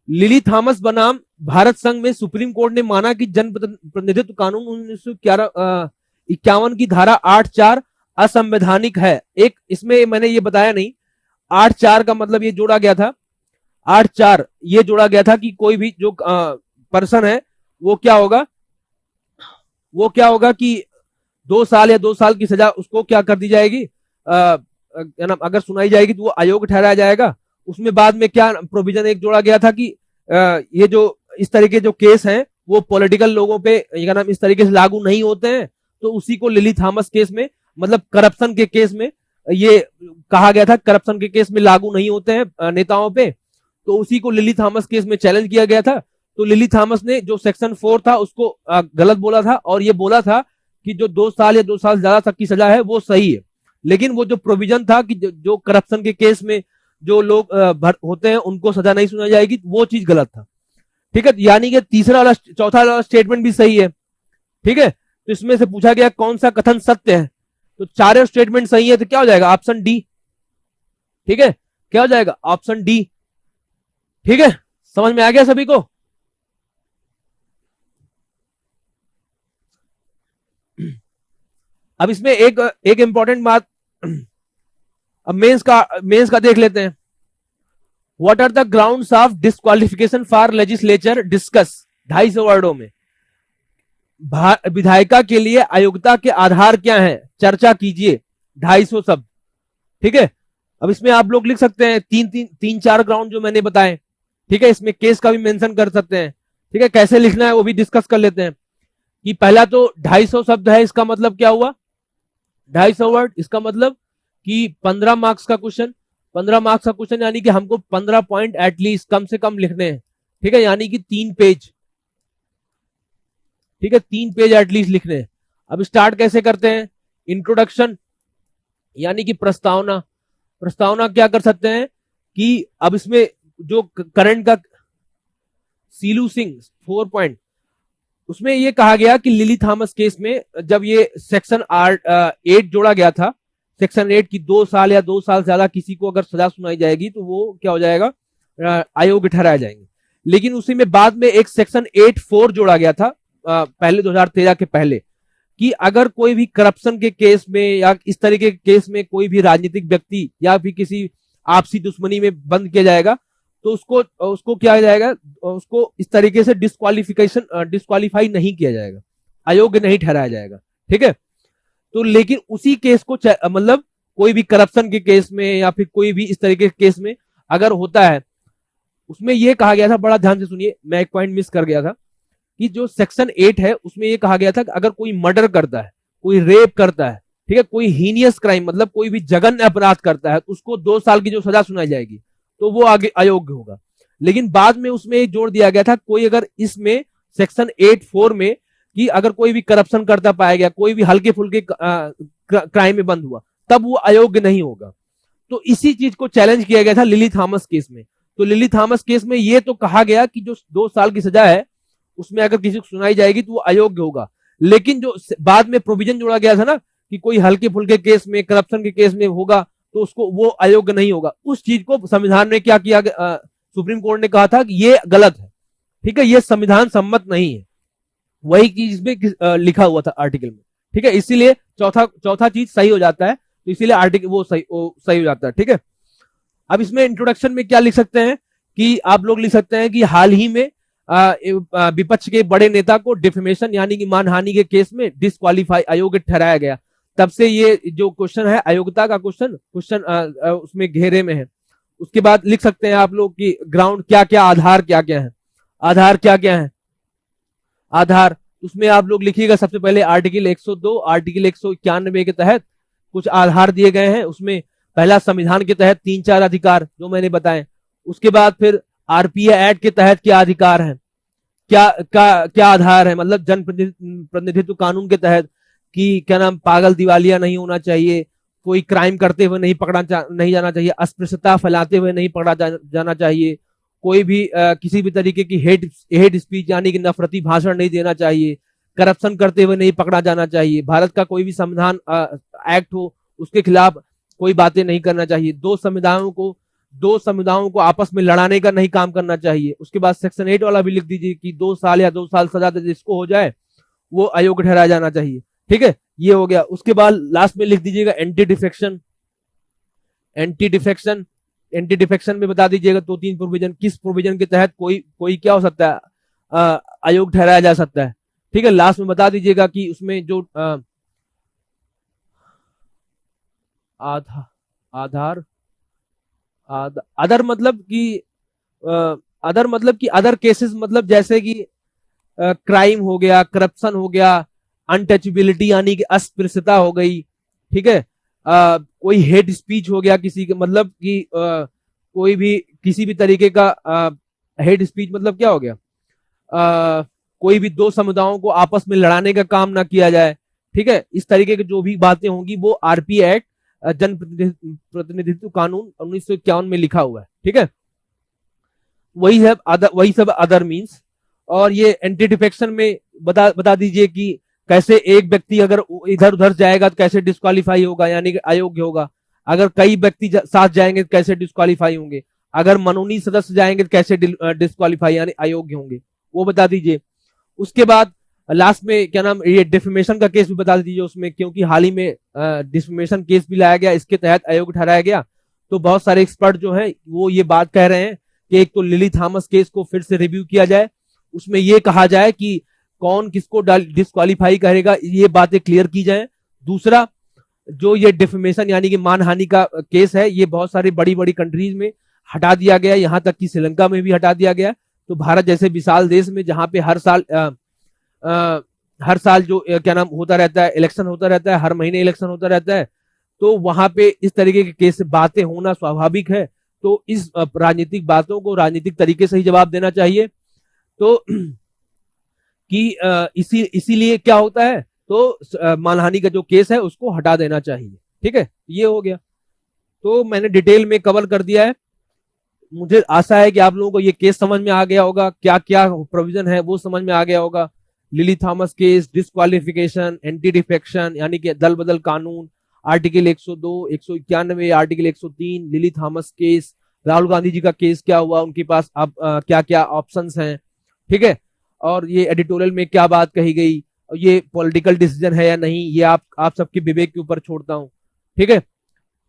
लिली थॉमस बनाम भारत संघ में सुप्रीम कोर्ट ने माना कि जन प्रतिनिधित्व कानून 1951 की धारा 8(4) असंवैधानिक है। एक इसमें मैंने ये बताया नहीं, 8(4) का मतलब ये जोड़ा गया था, 8(4) ये जोड़ा गया था कि कोई भी जो पर्सन है वो क्या होगा कि 2 साल या 2 साल की सजा उसको क्या कर दी जाएगी, अगर सुनाई जाएगी तो वो अयोग्य ठहराया जाएगा। उसमें बाद में क्या प्रोविजन एक जोड़ा गया था कि ये जो इस तरीके जो केस हैं वो पॉलिटिकल लोगों पे क्या नाम इस तरीके से लागू नहीं होते हैं। तो उसी को लिली थॉमस केस में, मतलब करप्शन के केस में ये कहा गया था, करप्शन के केस में लागू नहीं होते हैं नेताओं पे। तो उसी को लिली थॉमस केस में चैलेंज किया गया था। तो लिली थॉमस ने जो सेक्शन 4 था उसको गलत बोला था, और ये बोला था कि जो 2 साल या 2 साल ज्यादा तक की सजा है वो सही है। लेकिन वो जो प्रोविजन था कि जो करप्शन के केस में जो लोग होते हैं उनको सजा नहीं सुनाई जाएगी, वो चीज गलत था। ठीक है, यानी कि चौथा वाला स्टेटमेंट भी सही है। ठीक है, तो इसमें से पूछा गया कौन सा कथन सत्य है, तो चारों स्टेटमेंट सही है, तो क्या हो जाएगा, ऑप्शन डी। ठीक है, क्या हो जाएगा, ऑप्शन डी। ठीक है, समझ में आ गया सभी को? अब इसमें एक इंपॉर्टेंट बात, अब मेंस का देख लेते हैं। What are the grounds of disqualification for legislature, discuss. 250 वर्डों में विधायिका के लिए अयोग्यता के आधार क्या हैं, चर्चा कीजिए। 250 शब्द। ठीक है, अब इसमें आप लोग लिख सकते हैं 3-4 ग्राउंड जो मैंने बताए। ठीक है, इसमें केस का भी मेंशन कर सकते हैं। ठीक है, कैसे लिखना है वो भी डिस्कस कर लेते हैं। कि पहला तो 250 शब्द है, इसका मतलब क्या हुआ, 250 वर्ड, इसका मतलब कि 15 मार्क्स का क्वेश्चन। 15 मार्क्स का क्वेश्चन यानी कि हमको 15 पॉइंट एटलीस्ट कम से कम लिखने हैं। ठीक है, यानी कि 3 पेज। ठीक है, 3 पेज एटलीस्ट लिखने हैं। अब स्टार्ट कैसे करते हैं, इंट्रोडक्शन यानी कि प्रस्तावना। प्रस्तावना क्या कर सकते हैं कि अब इसमें जो करंट का सीलू सिंह 4 पॉइंट, उसमें ये कहा गया कि लिली थॉमस केस में जब ये सेक्शन 8 जोड़ा गया था, सेक्शन 8 की 2 साल या 2 साल से ज्यादा किसी को अगर सजा सुनाई जाएगी तो वो क्या हो जाएगा, अयोग्य ठहराए जाएंगे। लेकिन उसी में बाद में एक सेक्शन 8(4) जोड़ा गया था पहले 2013 के पहले, कि अगर कोई भी करप्शन के केस में या इस तरीके के केस में कोई भी राजनीतिक व्यक्ति या फिर किसी आपसी दुश्मनी में बंद किया जाएगा तो उसको क्या जाएगा, उसको इस तरीके से डिस्क्वालीफाई नहीं किया जाएगा, अयोग्य नहीं ठहराया जाएगा। ठीक है, तो लेकिन उसी केस को मतलब कोई भी करप्शन के केस में या फिर कोई भी इस तरीके के केस में अगर होता है, उसमें यह कहा गया था, बड़ा ध्यान से सुनिए, मैं एक पॉइंट मिस कर गया था, कि जो सेक्शन 8 है उसमें यह कहा गया था कि अगर कोई मर्डर करता है, कोई रेप करता है, ठीक है, कोई हीनियस क्राइम मतलब कोई भी जघन्य अपराध करता है, उसको 2 साल की जो सजा सुनाई जाएगी तो वो आगे अयोग्य होगा। लेकिन बाद में उसमें जोड़ दिया गया था, कोई अगर इसमें सेक्शन 8(4) में कि अगर कोई भी करप्शन करता पाया गया, कोई भी हल्के फुल्के क्राइम में बंद हुआ, तब वो अयोग्य नहीं होगा। तो इसी चीज को चैलेंज किया गया था लिली थॉमस केस में। तो लिली थॉमस केस में ये तो कहा गया कि जो 2 साल की सजा है उसमें अगर किसी को सुनाई जाएगी तो वो अयोग्य होगा। लेकिन जो बाद में प्रोविजन जोड़ा गया था ना कि कोई हल्के फुल्के केस में, करप्शन के केस में होगा तो उसको वो अयोग्य नहीं होगा, उस चीज को संविधान में क्या किया गया, सुप्रीम कोर्ट ने कहा था कि ये गलत है। ठीक है, ये संविधान सम्मत नहीं है, वही चीज में लिखा हुआ था आर्टिकल में। ठीक है, इसीलिए चौथा चीज सही हो जाता है, तो इसीलिए आर्टिकल वो सही हो जाता है। ठीक है, अब इसमें इंट्रोडक्शन में क्या लिख सकते हैं कि आप लोग लिख सकते हैं कि हाल ही में विपक्ष के बड़े नेता को डिफेमेशन यानी कि मानहानि के केस में डिस्क्वालीफाई, अयोग्य ठहराया गया। तब से ये जो क्वेश्चन है अयोग्यता का क्वेश्चन उसमें घेरे में है। उसके बाद लिख सकते हैं आप लोग कि ग्राउंड क्या क्या, आधार क्या क्या है, आधार क्या क्या है, आधार उसमें आप लोग लिखिएगा सबसे पहले आर्टिकल 102, आर्टिकल 191 के तहत कुछ आधार दिए गए हैं। उसमें पहला संविधान के तहत 3-4 अधिकार जो मैंने बताए, उसके बाद फिर आरपीए एक्ट के तहत क्या अधिकार है, क्या आधार है, मतलब जन प्रतिनिधित्व कानून के तहत कि क्या नाम, पागल दिवालिया नहीं होना चाहिए, कोई क्राइम करते हुए नहीं जाना चाहिए, अस्पृश्यता फैलाते हुए नहीं पकड़ा जाना चाहिए, कोई भी किसी भी तरीके की हेट स्पीच यानी कि नफरती भाषण नहीं देना चाहिए, करप्शन करते हुए नहीं पकड़ा जाना चाहिए, भारत का कोई भी संविधान एक्ट हो उसके खिलाफ कोई बातें नहीं करना चाहिए, दो समुदायों को आपस में लड़ाने का नहीं काम करना चाहिए। उसके बाद सेक्शन 8 वाला भी लिख दीजिए कि 2 साल या 2 साल सजा जिसको हो जाए वो अयोग्य ठहराया जाना चाहिए। ठीक है, ये हो गया। उसके बाद लास्ट में लिख दीजिएगा एंटी डिफेक्शन में बता दीजिएगा 2-3 प्रोविजन, किस प्रोविजन के तहत कोई क्या हो सकता है, अयोग्य ठहराया जा सकता है। ठीक है, लास्ट में बता दीजिएगा कि उसमें जो आधार अदर मतलब कि अदर केसेस मतलब जैसे कि क्राइम हो गया, करप्शन हो गया, अनटचेबिलिटी यानी कि अस्पृश्यता हो गई। ठीक है, कोई हेट स्पीच हो गया किसी के, मतलब कि कोई भी किसी भी तरीके का हेट स्पीच मतलब क्या हो गया, कोई भी 2 समुदायों को आपस में लड़ाने का काम ना किया जाए। ठीक है, इस तरीके की जो भी बातें होंगी वो आरपीए एक्ट जन प्रतिनिधित्व कानून 1951 में लिखा हुआ है। ठीक है, वही सब अदर मीन्स। और ये एंटी डिफेक्शन में बता दीजिए कि कैसे एक व्यक्ति अगर इधर उधर जाएगा तो कैसे डिस्क्वालीफाई होगा यानी कि अयोग्य होगा, अगर कई व्यक्ति साथ जाएंगे तो कैसे डिस्क्वालीफाई होंगे, अगर मनोनीत सदस्य जाएंगे तो कैसे डिस्क्वालीफाई यानी अयोग्य होंगे, वो बता दीजिए। उसके बाद लास्ट में क्या नाम, ये डिफेमेशन का केस भी बता दीजिए उसमें, क्योंकि हाल ही में डिफेमेशन केस भी लाया गया, इसके तहत अयोग्य ठहराया गया। तो बहुत सारे एक्सपर्ट जो हैं वो ये बात कह रहे हैं कि एक तो लिली थॉमस केस को फिर से रिव्यू किया जाए, उसमें ये कहा जाए कि कौन किसको डिस्क्वालीफाई करेगा, ये बातें क्लियर की जाए। दूसरा, जो ये डिफेमेशन यानी कि मानहानि का केस है, ये बहुत सारी बड़ी बड़ी कंट्रीज में हटा दिया गया, यहाँ तक कि श्रीलंका में भी हटा दिया गया। तो भारत जैसे विशाल देश में जहाँ पे हर साल जो क्या नाम होता रहता है, इलेक्शन होता रहता है, हर महीने इलेक्शन होता रहता है, तो वहां पे इस तरीके के केस बातें होना स्वाभाविक है। तो इस राजनीतिक बातों को राजनीतिक तरीके से ही जवाब देना चाहिए। तो कि इसीलिए क्या होता है, तो मानहानि का जो केस है उसको हटा देना चाहिए। ठीक है, ये हो गया। तो मैंने डिटेल में कवर कर दिया है। मुझे आशा है कि आप लोगों को ये केस समझ में आ गया होगा, क्या क्या प्रोविजन है वो समझ में आ गया होगा। Lily Thomas case, disqualification, anti defection यानी कि दल बदल कानून, article 102, 191, article 103, Lily Thomas case, Rahul Gandhi ji का केस क्या हुआ, उनके पास अब क्या क्या ऑप्शंस हैं, ठीक है। और ये एडिटोरियल में क्या बात कही गई, ये पॉलिटिकल डिसीजन है या नहीं, ये आप सबके विवेक के ऊपर छोड़ता हूं, ठीक है।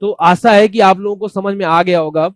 तो आशा है कि आप लोगों को समझ में आ गया होगा।